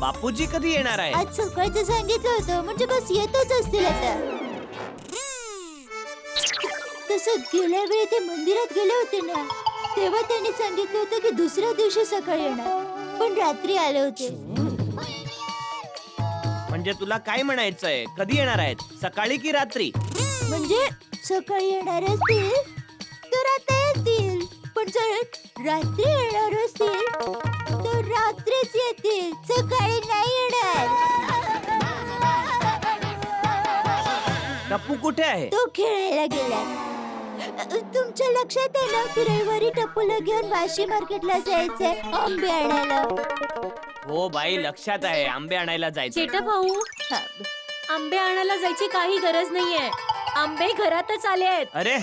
बापूजी कधी येणार आहे? आज सकाळचं सांगितलं होतं, म्हणजे बस येतच असतील आता. तसं गेल्या वेळी ते मंदिरात गेले होते ना, तेव्हा त्यांनी सांगितलं होतं की दुसऱ्या दिवशी सकाळी येणार, पण रात्री आले होते. म्हणजे तुला काय म्हणायचंय? कधी येणार आहेत? सकाळी की रात्री? म्हणजे सकाळी येणार असतील तर आता येतील, पण जर रात्री येणार असतील तर रात्रीच येतील, सकाळी नाही येणार. टप्पू कुठे आहे? तो खेळायला गेला. तुमच्या लक्षात आहे ना की रविवारी टप्पूला घेऊन वाशी मार्केटला जायचंय आंबे आणायला. हो बाई, लक्षात आहे. आंबे आणायला जायचं. चेटा भाऊ, आंबे आणायला जायची काही गरज नाहीये. आंबे घरातच आले आहेत. अरे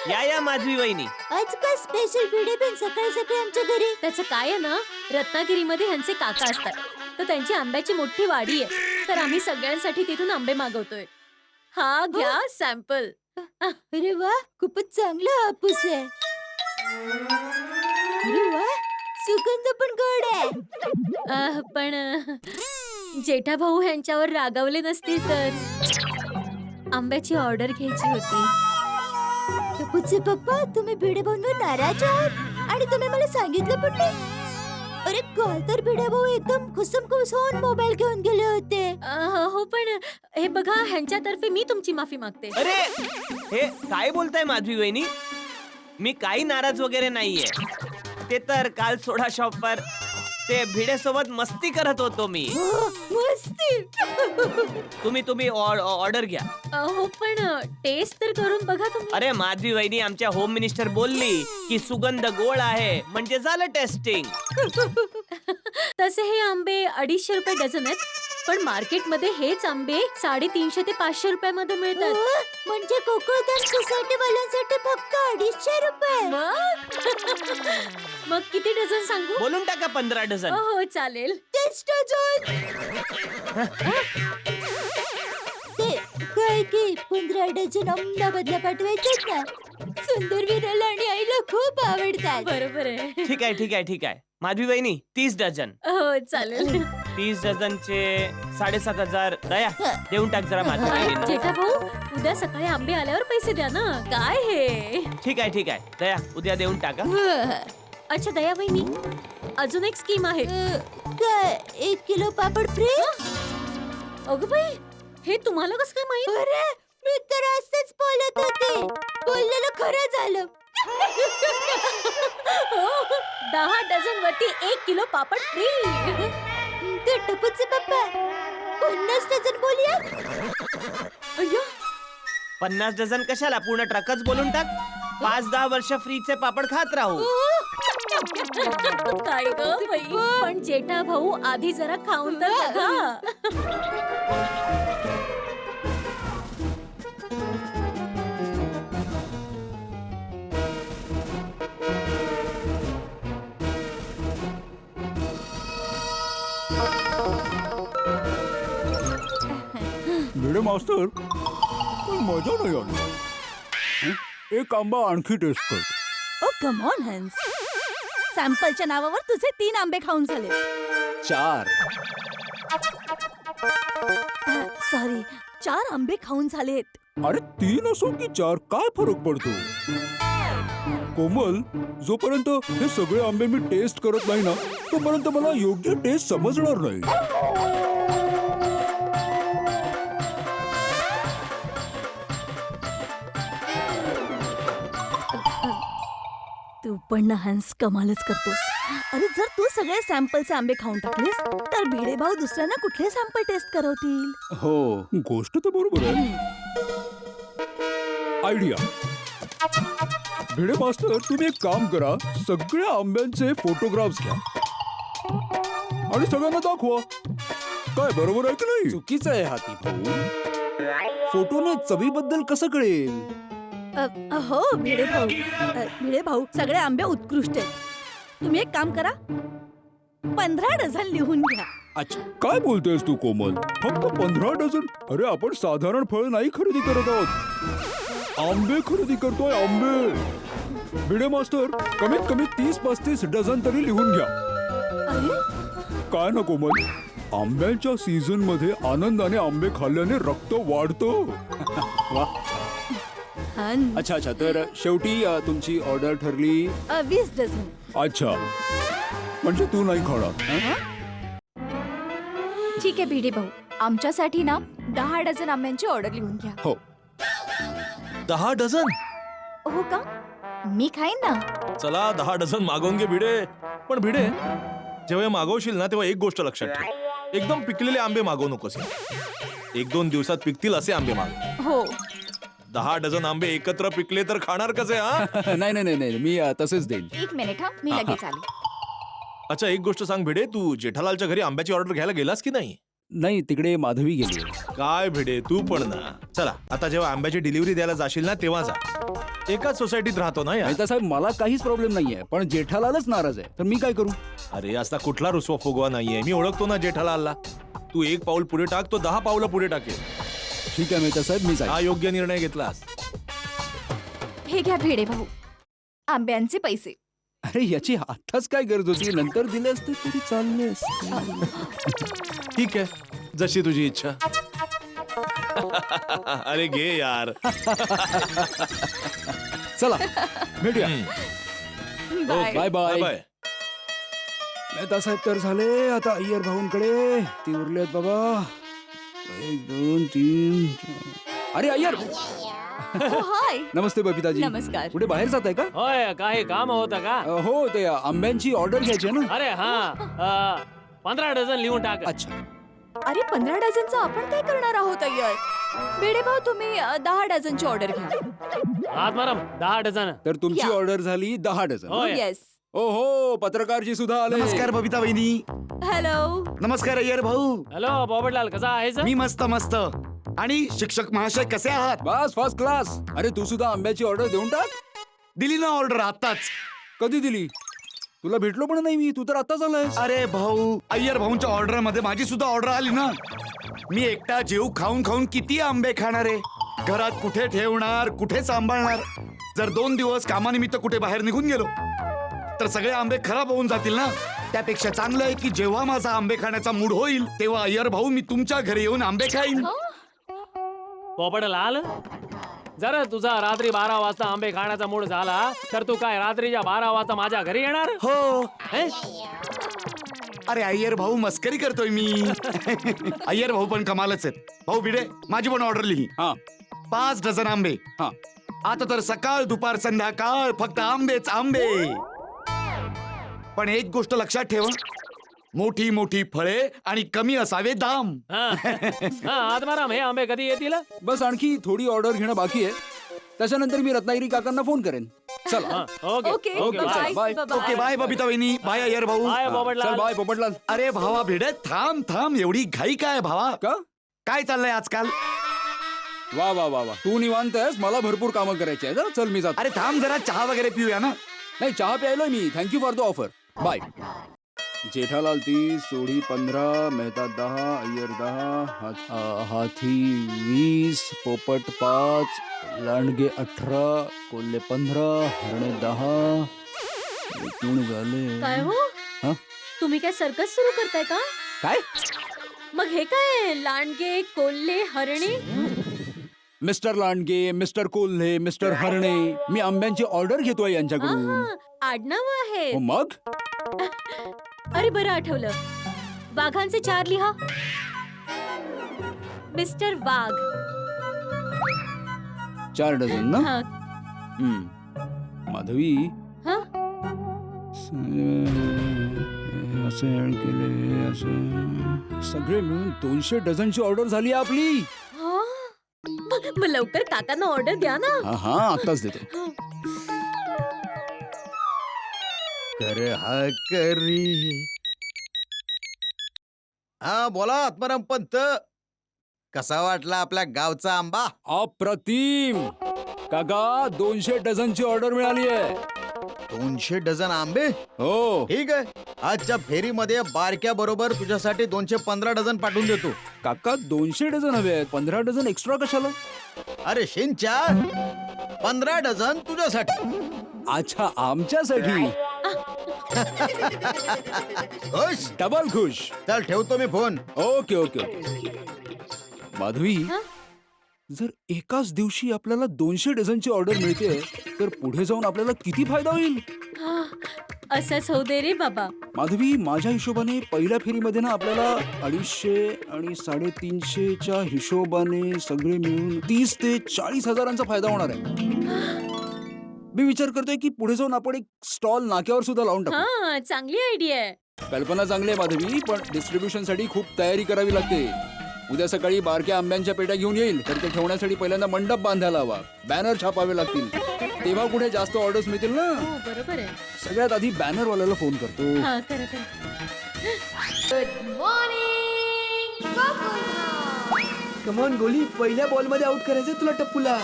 या माधवी वहिनी. आज का स्पेशल भिडे पण सकाळी सकाळी आमच्या घरी. त्याचं काय आहे ना, रत्नागिरीमध्ये ह्यांचे काका असतात, तर त्यांची आंब्याची मोठी वाडी आहे, तर आम्ही सगळ्यांसाठी तिथून आंबे मागवतोय. हा घ्या सॅम्पल. अरे वा, खूपच चांगला हापूस आहे. अरे वा, सुगंध पण गोड आहे. पण जेठा भाऊ ह्यांच्यावर रागावले नसतील तर आंब्याची ऑर्डर घ्यायची होती. टप्पूचे पप्पा, तुम्ही भिडे भाऊंवर नाराज आहात आणि तुम्ही मला सांगितलं पण नाही. अरे काल तर भिडे भाऊ एकदम खुसमखुस होऊन मोबाईल घेऊन गेले होते. हो, पण हे बघा, ह्यांच्यातर्फे मी तुमची माफी मागते. अरे हे काय बोलताय माधवी वहिनी? मी काही नाराज वगैरे नाहीये. ते तर काल सोडा शॉपवर ते भिडेसोबत मस्ती करत होतो मी. मस्ती. तुम्ही ऑर्डर घ्या. हो, पण टेस्ट तर करून बघा तुम्ही. अरे माधवी वहिनी, आमच्या होम मिनिस्टर बोलली की सुगंध गोड आहे म्हणजे झालं टेस्टिंग. तसे हे आंबे 250 रुपये डझन आहेत, पण मार्केटमध्ये हेच आंबे 350 ते 500 रुपयामध्ये मिळतात. म्हणजे गोकुळधाम सोसायटी वाल्यांसाठी फक्त 250 रुपये. मग किती डझन सांगू? बोलून टाका 15 डझन. हो चालेल. तेच डझन. ते काय की 15 डझन अहमदाबादला पाठवायचे ना, सुंदर विराला आणि आईला खूप आवडतात. बरोबर आहे. ठीक आहे ठीक आहे ठीक आहे. माधवी वहिनी 30 डझन. हो चालेल. 30 डझनचे 7,500 दया देऊन टाक जरा माधवी वहिनींना. जेठा भाऊ उद्या सकाळी आंबे आल्यावर पैसे द्या ना. काय हे? ठीक आहे ठीक आहे. दया उद्या देऊन टाका. अच्छा दया वहिनी, अजून एक स्कीम आहे. काय 1 किलो पापड फ्री? अगं बाई, हे तुम्हाला कसं काय माहित? अरे मी तर असंच बोलत होते. बोललेलं खरं झालं. 10 डझन वरती 1 किलो पापड फ्री. ते टपूचे पप्पा 50 डझन बोलूया. अय्यो, 50 डझन कशाला? पूर्ण ट्रकच बोलून टाक. 5-10 वर्ष फ्रीचे पापड खात राहू. काय ग बाई, पण जेठा भाऊ आधी जरा खाऊन तर बघा. भिडे मास्तर पण मजा नाही आली. एक आंबा आणखी टेस्ट करतो. ओ कम ऑन हंस. सॅम्पलच्या नावावर तुझे 3 आंबे खाऊन झाले. 4. सॉरी, 4 आंबे खाऊन झालेत. अरे 3 असो की 4 काय फरक पडतो? कोमल, जोपर्यंत हे सगळे आंबे मी टेस्ट करत नाही ना तोपर्यंत मला योग्य टेस्ट समजणार नाही. तू पण ना हंस कमालच करतोस. अरे जर तू सगळे सॅम्पलचे आंबे खाऊन टाकलेस तर भिडे भाऊ दुसऱ्यांना कुठले सॅम्पल टेस्ट करवतील? हो, गोष्ट तर बरोबर आहे. आयडिया. भिडे मास्तर, तुम्ही एक काम करा, सगळ्या आंब्यांचे फोटोग्राफ्स घ्या आणि सगळ्यांना दाखवा. काय बरोबर आहे की नाही? चुकीचं आहे हाती भाऊ. फोटोने चवीबद्दल कसं कळेल? हो भिडे भाऊ. भिडे भाऊ, सगळे आंबे उत्कृष्ट आहेत. तुम्ही एक काम करा, 15 डझन लिहून घ्या. अच्छा, काय बोलतेस तू कोमल? फक्त 15 डझन? अरे आपण साधारण फळ नाही खरेदी करत आहोत, आंबे खरेदी करतोय. आंबे. भिडे मास्तर, कमीत कमी 30-35 डझन तरी लिहून घ्या. अरे काय ना कोमल, आंब्यांच्या सीझन मध्ये आनंदाने आंबे खाल्ल्याने रक्त वाढतं. वा. हंस, अच्छा अच्छा, तर शेवटी तुमची ऑर्डर ठरली. 20 डझन. अच्छा, म्हणजे तू नाही खाणार हं? ठीक आहे भिडे भाऊ, आमच्यासाठी ना 10 डझन आंब्यांची ऑर्डर लिहून घ्या. हो. 10 डझन? हो का? मी खाईन ना. चला 10 डझन मागवून घे भिडे. पण भिडे, जेव्हा मागवशील ना तेव्हा एक गोष्ट लक्षात ठेव, एकदम पिकलेले आंबे मागवू नकोस. 1-2 दिवसात पिकतील असे आंबे मागव. हो. 10 डझन आंबे एकत्र पिकले तर खाणार कसे? हा नाही नाही नाही, मी तसेच देईल. 1 मिनिट हा, मी लगेच आले. अच्छा, एक गोष्ट सांग भिडे, तू जेठालालच्या घरी आंब्याची ऑर्डर घ्यायला गेलास की नाही? नाही, तिकडे माधवी गेली. काय भिडे, तू पण ना. चला, आता जेव्हा आंब्याची डिलिव्हरी द्यायला जाशील ना तेव्हा जा. एकाच सोसायटीत राहतो ना यार. नाही तर साहेब, मला काहीच प्रॉब्लेम नाहीये, पण जेठालालच नाराज आहे, तर मी काय करू? अरे असा कुठला रुसवा फुगवा नाहीये, मी ओळखतो ना जेठालालला. तू 1 पाऊल पुढे टाक, तो 10 पावलं पुढे टाकेल. ठीक आहे मेहता साहेब, मी जाईन. हा योग्य निर्णय घेतलास. हे घ्या भिडे भाऊ, आंब्यांचे पैसे. अरे याची आताच काय गरज होती? नंतर दिले असते तरी चालले असते. ठीक आहे, जशी तुझी इच्छा. अरे घे यार. चला भेटूया. Bye. Bye bye. Bye. Mehta साहेब तर झाले, आता अय्यर भाऊंकडे ती उरलेत बाबा. 1 2 3 अरे अय्यर. हाय. नमस्ते बबिताजी. नमस्कार. कुठे बाहेर जात आहे का? होय, काही काम होतं का? हो, ते आंब्यांची ऑर्डर घ्यायची आहे ना. अरे हा, 15 डझन लिहून टाक. अच्छा. अरे 15 डझनचं आपण काय करणार आहोत अय्यर? भिडे भाऊ, तुम्ही 10 डझनची ऑर्डर घ्या. हात मारम, 10 डझन. तर तुमची या. ऑर्डर झाली 10 डझन. होय. येस. ओहो, पत्रकारजी सुद्धा आले. नमस्कार बबिता वहिनी. हॅलो. नमस्कार अय्यर भाऊ. हॅलो बॉबटलाल, कसा आहेस? मी मस्त मस्त. आणि शिक्षक महाशय कसे आहात? बस फर्स्ट क्लास. अरे तू सुद्धा आंब्याची ऑर्डर देऊन टाक. दिली ना ऑर्डर आताच. कधी दिली? तुला भेटलो पण नाही मी, तू तर आताच आलायस. अरे भाऊ, अय्यर भाऊंच्या ऑर्डर मध्ये माझी सुद्धा ऑर्डर आली ना. मी एकटा जेव खाऊन खाऊन किती आंबे खाणार आहे? घरात कुठे ठेवणार, कुठे सांभाळणार? जर 2 दिवस कामानिमित्त कुठे बाहेर निघून गेलो तर सगळे आंबे खराब होऊन जातील ना. त्यापेक्षा चांगलं आहे की जेव्हा माझा आंबे खाण्याचा मूड होईल तेव्हा अय्यर भाऊ मी तुमच्या घरी येऊन आंबे खाईन. पोपटलाल, जर तुझा रात्री 12 वाजता आंबे खाण्याचा मूड झाला तर तू काय रात्रीच्या 12 वाजता माझ्या घरी येणार? हो. हे? अरे अय्यर भाऊ मस्करी करतोय मी. अय्यर भाऊ पण कमालच आहेत. भाऊ भिडे, माझी पण ऑर्डर लिही. हा 5 डझन आंबे. हा आता तर सकाळ दुपार संध्याकाळ फक्त आंबेच आंबे. पण एक गोष्ट लक्षात ठेव, मोठी मोठी फळे आणि कमी असावे दाम. आत्माराम, हे आंबे कधी येतील? बस आणखी थोडी ऑर्डर घेणं बाकी आहे. त्याच्यानंतर मी रत्नागिरी काकांना फोन करेन. चला हा, okay okay okay, bye. Bye okay bye Babita वहिनी, बाय अय्यर भाऊ. बाय चल पोपटलाल. बाय पोपटलाल. अरे भावा भिडे, थांब थांब, एवढी घाई काय भावा? का काय चाललंय आजकाल? वा वा वा वा, तू निवांत आहेस, मला भरपूर कामं करायची आहेत. हं? चल मी जातो. अरे थांब जरा, चहा वगैरे पिऊया ना. नाही चहा प्यायलोय मी. Thank you for the offer. Bye. Jethalal 30, Sodhi 15, Mehta 10, Iyer 10, Hathi 20, पोपट 5, लांडगे 18, कोल्हे 15, हरणे 10. एकूण झाले. काय हो हा? तुम्ही काय सर्कस सुरू करताय का? काय? मग हे काय लांडगे, कोल्हे, हरणे? Mister Landge, mister Kolhe, mister Harne, मी आंब्यांची ऑर्डर घेतोय यांच्याकडून. आहा, आडनाव आहे. हो, मग अरे बरं आठवलं, वाघांचे 4 लिहा. मिस्टर वाघ. 4 डझन ना. हा, माधवी हा. असे ऍड केले, असं सगळे मिळून 200 डझनची ऑर्डर झाली आहे आपली. हा? मग लवकर काकांना ऑर्डर द्या ना. हा हा आत्ताच देतो. कर हा करी. हा बोला आत्माराम पंत, कसा वाटला आपल्या गावचा आंबा? अप्रतिम काका, 200 डझनची ऑर्डर मिळाली आहे. 200 डझन आंबे? हो ठीक आहे, आजच्या फेरीमध्ये बारक्या बरोबर तुझ्यासाठी 215 डझन पाठवून देतो. काका, 200 डझन हवे आहेत. 15 डझन एक्स्ट्रा कशाला? अरे शिंच्या, 15 डझन तुझ्यासाठी. अच्छा, आमच्यासाठी. खुश? डबल खुश. चल ठेवतो मी phone. Okay okay okay. Madhavi, जर एकाच दिवशी आपल्याला 200 डझनची ऑर्डर मिळते तर पुढे जाऊन आपल्याला किती फायदा होईल? हा, असंच होऊ दे रे बाबा. माधवी, माझ्या हिशोबाने पहिल्या फेरीमध्ये ना आपल्याला 250 आणि 350च्या हिशोबाने सगळे मिळून 30 ते 40 हजारांचा फायदा होणार आहे. मी विचार करतोय की पुढे जाऊन आपण एक स्टॉल नाक्यावर सुद्धा लावून टाकू. हा, चांगली आयडिया आहे. कल्पना चांगली आहे माधवी, पण डिस्ट्रीब्युशन साठी खूप तयारी करावी लागते. उद्या सकाळी बारक्या आंब्यांच्या पेट्या घेऊन येईल तर ते ठेवण्यासाठी पहिल्यांदा मंडप बांधायला हवा, बॅनर छापावे लागतील, तेव्हा कुठे जास्त ऑर्डर्स मिळतील ना. हो, बरोबर आहे. सगळ्यात आधी बॅनरवाल्याला फोन करतो. हा, करा करा. कमॉन गोली, पहिल्या बॉल मध्ये आउट करायचं तुला टप्पूला.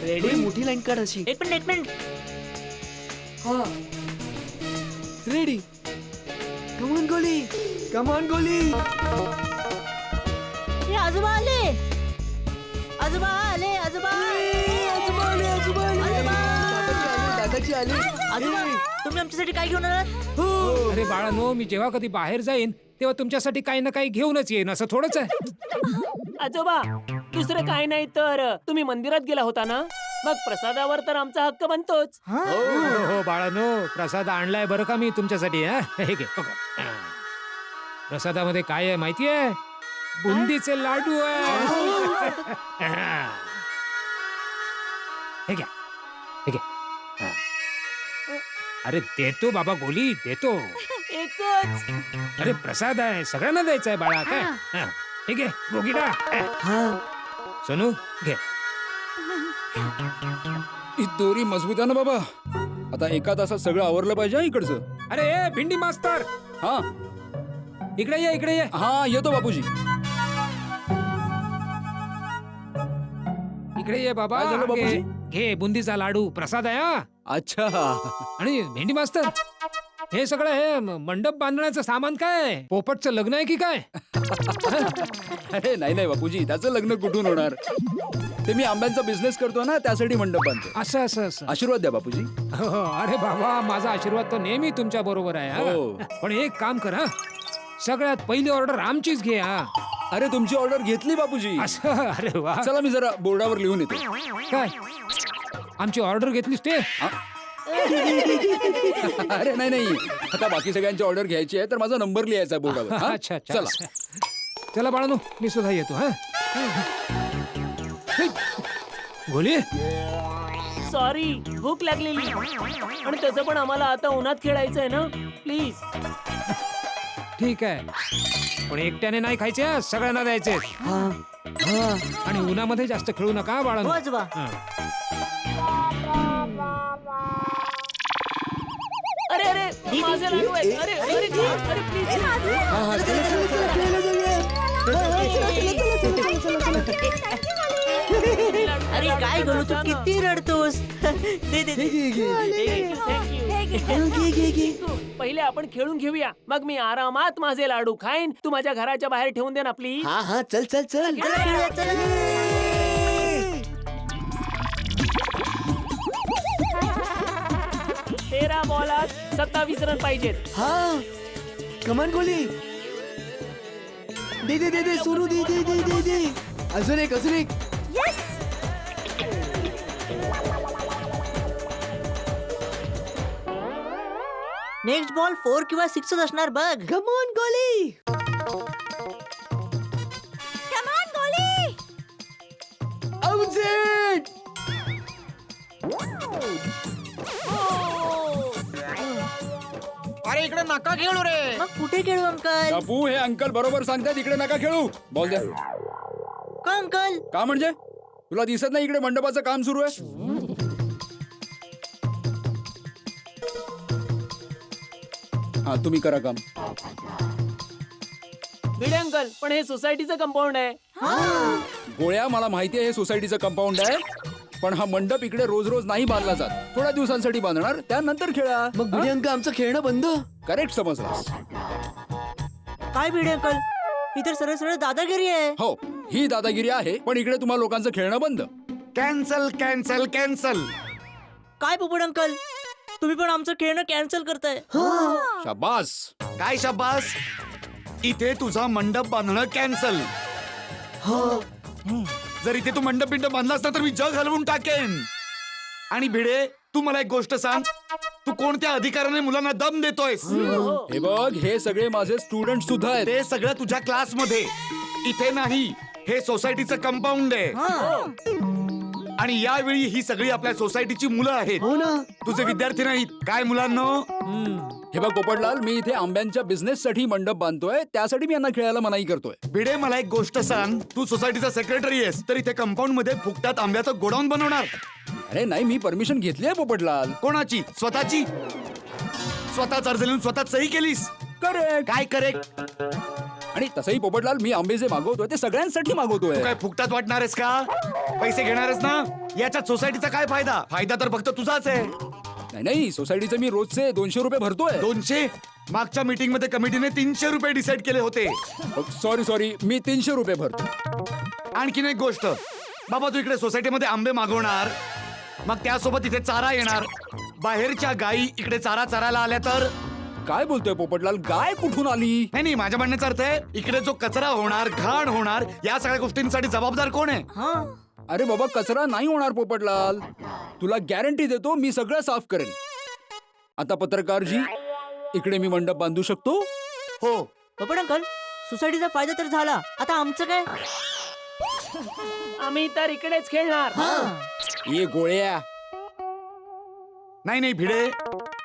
रेडी, मोठी लाईन काढ अशी. एक मिनिट. हा रेडी. कमॉन गोली, कमॉन गोली. हे आजोबा आले. आजोबा आले. आजोबा आजोबा आले, आजोबा आले. दादाची आली. आजोबा, तुम्ही आमच्यासाठी काय घेऊन आलात? हो. अरे बाळानो, मी जेव्हा कधी बाहेर जाईन तेव्हा तुमच्यासाठी काही ना काही घेऊनच येईन, असं थोडंच आहे. आजोबा, दुसरं काय नाही तर तुम्ही मंदिरात गेला होता ना, मग प्रसादावर तर आमचा हक्क बनतोच. हो हो बाळानो, प्रसाद आणलाय बरं का मी तुमच्यासाठी. हा, हे घे बघा. प्रसादामध्ये काय आहे माहितीये? बुंदीचे लाडू आहे. हे घ्या, हे घ्या. हा. अरे देतो बाबा गोली, देतो. एकच. अरे प्रसाद आहे, सगळ्यांना द्यायचा आहे बाळा. काय हा, हे घे गोगिडा. सोनू घे. ही दोरी मजबूत आहे ना बाबा. आता एका तासात सगळं आवरलं पाहिजे. इकडचं. अरे ए, भिंडी मास्तर, हा इकडे ये, इकडे ये. हा येतो बापूजी. इकडे ये बाबा. काय झालं बापूजी? घे बुंदीचा लाडू, प्रसाद आहे. हा. अच्छा. आणि भेंडी मास्तर, हे सगळं हे मंडप बांधण्याचं सामान काय पोपटचं लग्न आहे की काय? अरे नाही नाही बापूजी, त्याचं लग्न कुठून होणार? ते मी आंब्यांचा बिझनेस करतो ना, त्यासाठी मंडप बांधतो. असं असं असं. आशीर्वाद द्या बापूजी. हो, अरे बाबा, माझा आशीर्वाद तर नेहमी तुमच्या बरोबर आहे हो. हा. पण एक काम कर हा, सगळ्यात पहिली ऑर्डर आमचीच घे हा. अरे तुमची ऑर्डर घेतली बापूजी. असं, अरे वा. चला मी जरा बोर्डावर लिहून येतो. काय आमची ऑर्डर घेतलीस ते? अरे नाही नाही, आता बाकी सगळ्यांची ऑर्डर घ्यायची आहे तर माझा नंबर लिहायचा बोर्डावर. हा? अच्छा अच्छा. चला. चला बाळांनो, मी सुद्धा येतो हा. गोली, सॉरी, भूक लागलेली आणि त्याचं पण आम्हाला आता उन्हात खेळायचंय ना, प्लीज. ठीक आहे, पण एकट्याने नाही खायचे हा, सगळ्यांना द्यायचे. आणि उन्हामध्ये जास्त खेळू नका बाळांनो. हो आजोबा. हा. अरे अरे, माझे लाडू आहेत. अरे अरे अरे प्लीज. अरे काय करू तू, किती रडतोस? दे दे दे. पहिले आपण खेळून घेऊया, मग मी आरामात माझे लाडू खाईन. तू माझ्या घराच्या बाहेर ठेवून दे ना प्लीज. हा हा, चल चल चल. चला खेळूया, चला. तेरा बॉलात 27 रन पाहिजेत. हा, कमान गोली. दे दे दे दे सोनू, दे दे दे दे दे. अजून एक, अजून एक. नेक्स्ट बॉल 4 किंवा 6 असणार बघ. कमान गोली. आउट. अरे इकडे नका खेळू रे. मग कुठे खेळू अंकल? बापू, हे अंकल बरोबर सांगतात, इकडे नका खेळू. बॉल द्या. का अंकल? का म्हणजे तुला दिसत नाही इकडे मंडपाचं काम सुरू आहे? हा, तुम्ही करा काम. भिडे अंकल, पण हे सोसायटीचं कंपाऊंड आहे. गोळ्या, मला माहिती आहे हे सोसायटीचं कंपाऊंड आहे, पण हा मंडप इकडे रोज रोज नाही बांधला जात. थोड्या दिवसांसाठी बांधणार, त्यानंतर खेळा. मग भिडे अंक आमचं खेळणं बंद. करेक्ट समजलास. काय भिडे अंकल, इतर सरळ सरळ दादागिरी आहे. हो, ही दादागिरी आहे, पण इकडे तुम्हा लोकांचं खेळणं बंद. Cancel cancel cancel. काय पोपट अंकल, तुम्ही पण आमचं खेळणं कॅन्सल करताय. शाबास. काय शाबास, इथे तुझा मंडप बांधणं कॅन्सल. जर इथे तू मंडप बिंडप बांधला असता तर मी जग हलवून टाकेन. आणि भिडे, तू मला एक गोष्ट सांग, तू कोणत्या अधिकाराने मुलांना दम देतोयस? हे बघ, हे सगळे माझे स्टुडंट सुद्धा आहेत. ते सगळं तुझ्या क्लासमध्ये, इथे नाही. हे सोसायटीचं कंपाऊंड आहे आणि यावेळी ही सगळी आपल्या सोसायटीची मुलं आहेत. हो ना. तुझे विद्यार्थी नाहीत. काय मुलांनो? हे बघ पोपटलाल, मी इथे आंब्यांच्या बिझनेस साठी मंडप बांधतोय, त्यासाठी मी यांना खेळायला मनाई करतोय. भिडे, मला एक गोष्ट सांग, तू सोसायटीचा सेक्रेटरी आहेस तर इथे कंपाऊंड मध्ये फुकटात आंब्याचं गोडाऊन बनवणार? अरे नाही, मी परमिशन घेतली आहे पोपटलाल. कोणाची? स्वतःची? स्वतःच अर्ज लिहून स्वतःच सही केलीस? करेक्ट. काय करेक्ट? आणि तसंही पोपटलाल, मी आंबे जे मागवतोय ते सगळ्यांसाठी मागवतोय. काय फुकटात वाटणार आहेस का? पैसे घेणार आहेस ना? याच्यात सोसायटीचा काय फायदा? फायदा तर फक्त तुझाच आहे. नाही नाही, सोसायटीचे मी रोजचे 200 रुपये भरतोय. 200? मागच्या मीटिंग मध्ये कमिटीने 300 रुपये डिसाईड केले होते. सॉरी, मी 300 रुपये भरतो. आणखीन एक गोष्ट, बाबा, तू इकडे सोसायटीमध्ये आंबे मागवणार, मग त्यासोबत इथे चारा येणार. बाहेरच्या गायी इकडे चारा चरायला आल्या तर? काय बोलतोय पोपटलाल, गाय कुठून आली? नाही, माझ्या म्हणण्याचा अर्थ आहे, इकडे जो कचरा होणार, घाण होणार, या सगळ्या गोष्टींसाठी जबाबदार कोण आहे? अरे बाबा, कचरा नाही होणार पोपटलाल, तुला गॅरंटी देतो, मी सगळं साफ करेन. आता पत्रकारजी, इकडे मी मंडप बांधू शकतो? हो. पोपट अंकल, सोसायटीचा फायदा तर झाला, आता आमचं काय? आम्ही तर इकडेच खेळणार. ये गोळ्या. नाही भिडे,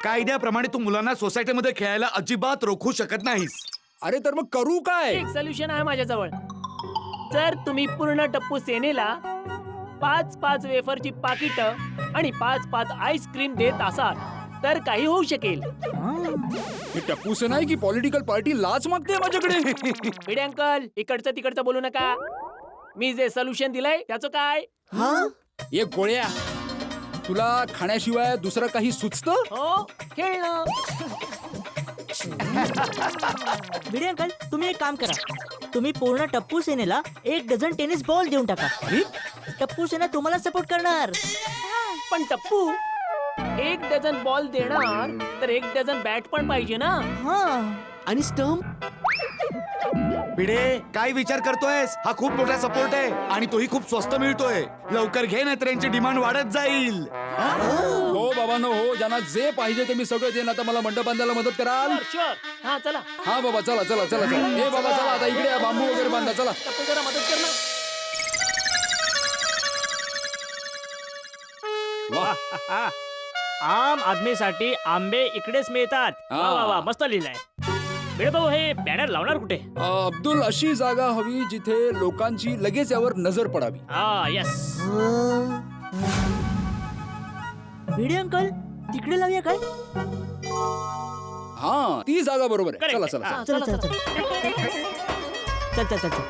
कायद्याप्रमाणे तू मुलांना सोसायटीमध्ये खेळायला अजिबात रोखू शकत नाहीस. अरे तर मग करू काय? एक सोल्युशन आहे माझ्याजवळ. जर तुम्ही पूर्ण टप्पू सेनेला 5-5 वेफरची पाकिट आणि 5-5 आईस्क्रीम देत असाल तर काही होऊ शकेल. हे टप्पूसे नाही की पॉलिटिकल पार्टी लाच मागते माझ्याकडे? भिडे अंकल, इकडचं तिकडचं बोलू नका. मी जे सोल्युशन दिलंय त्याचं काय? ये गोळ्या, तुला खाण्याशिवाय दुसरं काही सुचतं? हो, खेळणं. भिडे अंकल, तुम्ही एक काम करा. तुम्ही पूर्ण टप्पू सेनेला 1 डझन टेनिस बॉल देऊन टाका. टप्पू सेना तुम्हाला सपोर्ट करणार. पण टप्पू 1 डझन बॉल देणार तर 1 डझन बॅट पण पाहिजे ना. हा. आणि स्टंप. भिडे काय विचार करतोयस? हा खूप मोठा सपोर्ट आहे आणि तोही खूप स्वस्त मिळतोय. लवकर घे ना, तर यांची डिमांड वाढत जाईल. हो बाबांनो, हो, ज्यांना जे पाहिजे ते मी सगळं देईन. आता मला मंडप बांधायला मदत कराल? शुअर. हा चला. हा बाबा, चला चला चला चला. हे बाबा चला, आता इकडे या, बांबू वगैरे बांधा, चला. टप्पू जरा मदत कर ना. आम आदमीसाठी आंबे इकडेच मिळतात. वा वा वा, मस्त लिहिलंय. भिडे भाऊ, हे बॅनर लावणार कुठे? अब्दुल, अशी जागा हवी जिथे लोकांची लगेच यावर नजर पडावी. हा, यस. भिडे अंकल, तिकडे लावूया काय? हा, ती जागा बरोबर आहे. चला Correct. चला हा, चला. चल चल चल चल चल चल.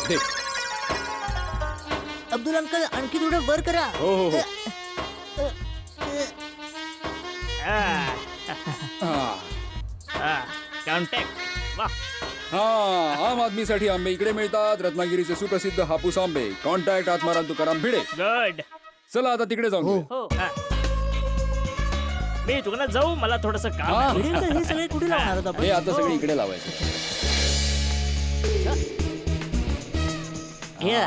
दे. अब्दुल अंकल, आणखी थोडं वर करा. हो हो हो. कॉन्टॅक्ट. वा. हा, आम आदमीसाठी आंबे इकडे मिळतात. रत्नागिरीचे सुप्रसिद्ध हापूस आंबे. कॉन्टॅक्ट आत्माराम तुकाराम भिडे. गुड. चला आता तिकडे जाऊ. हो. हा. मी दुकानात जाऊ, मला थोडस काम हा. आहे. भिडे अंकल, हे सगळे कुठे लावणार आहोत आपण? हे आता सगळे इकडे लावायचे. हे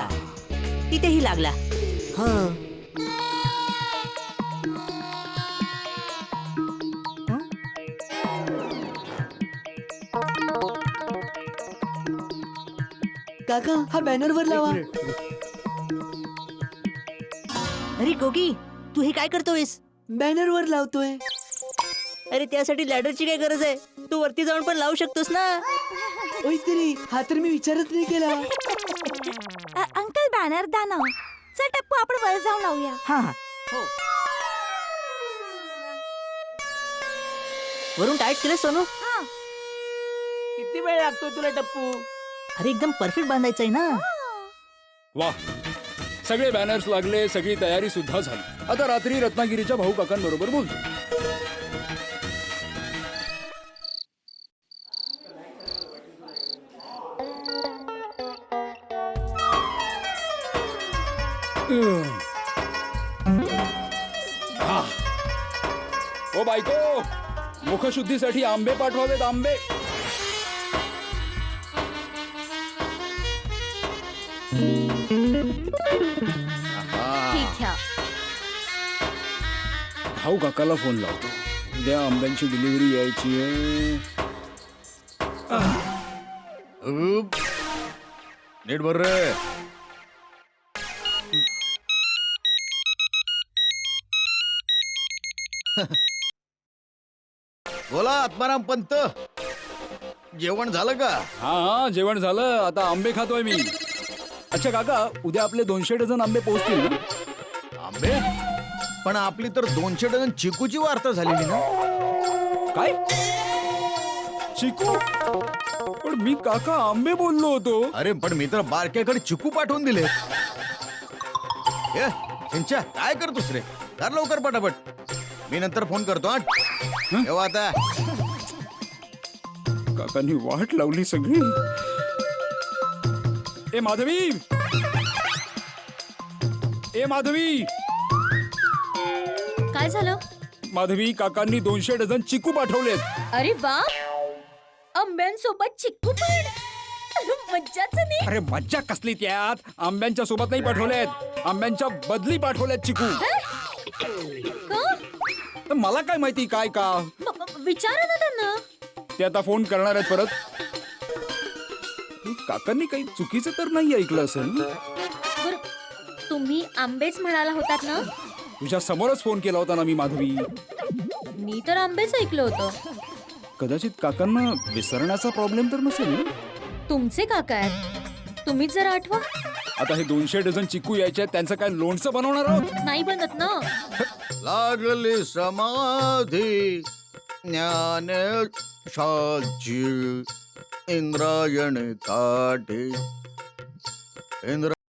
तिथेही लागला. हा. काका, हा बॅनर वर लावा. अरे गोगी, तू हे काय करतोयस? बॅनर वर लावतोय. अरे त्यासाठी लॅडरची काय गरज आहे? तू वरती जाऊन पण लावू शकतोस ना. ओय तरी, हा तर मी विचारच नाही केला. अंकल बॅनर द्या ना. चल टप्पू, आपण वर जाऊन लावूया. हा हा. वरून टाईट केलं सोनू? किती वेळ लागतोय तुला टप्पू? अरे एकदम परफेक्ट बांधायचंय ना. वा, सगळे बॅनर्स लागले, सगळी तयारी सुद्धा झाली. आता रात्री रत्नागिरीच्या भाऊ काकांबरोबर बोलतो. ओ बायको, मुखशुद्धीसाठी आंबे पाठवावेत, आंबे. ठीक आहे. भाऊ काकाला फोन लावतो. उद्या आंब्यांची डिलिव्हरी यायची आहे. नीट बर रे. बोला आत्माराम पंत, जेवण झालं का? हा हा, जेवण झालं. आता आंबे खातोय मी. अच्छा काका, उद्या आपले 200 डझन आंबे पोहोचतील ना? आंबे? पण आपली तर 200 डझन चिकूची वार्ता झालेली ना. काय? चिकू? पण मी काका आंबे बोललो होतो. अरे पण मी तर बारक्याकडे चिकू पाठवून दिले. सिंच्या, काय करतोस रे? कर लवकर पटापट. मी नंतर फोन करतो. हा ठेवा आता. काकांनी वाट लावली सगळी. ए माधवी, ए माधवी. काय झालं? माधवी, काकांनी 200 डझन चिकू पाठवलेत. अरे वा, आंब्यांसोबत चिक्कू पण. मज्जाच नाही. अरे मज्जा कसली त्यात? आंब्यांच्या सोबत नाही पाठवलेत, आंब्यांच्या बदली पाठवल्यात चिकू. का? तर मला काय माहिती काय का. विचारा ना त्यांना. ते आता फोन करणार आहेत परत. काकांनी काही चुकीचं तर नाही ऐकलं असेल. बरं, तुम्ही आंबेच म्हणाला होतात ना? तुझ्या समोरच फोन केला होता ना मी माधवी. मी तर आंबेच ऐकलं होतं. कदाचित काकांना विसरण्याचा प्रॉब्लेम तर नसेल ना? तुमचे काका आहेत, तुम्हीच जरा आठवा. आता हे 200 डझन चिकू यायचे आहेत, त्यांचं काय लोणचं बनवणार आहोत? नाही बनत ना. लागली समाधी ज्ञान साची इंद्रायण काठी. इंद्र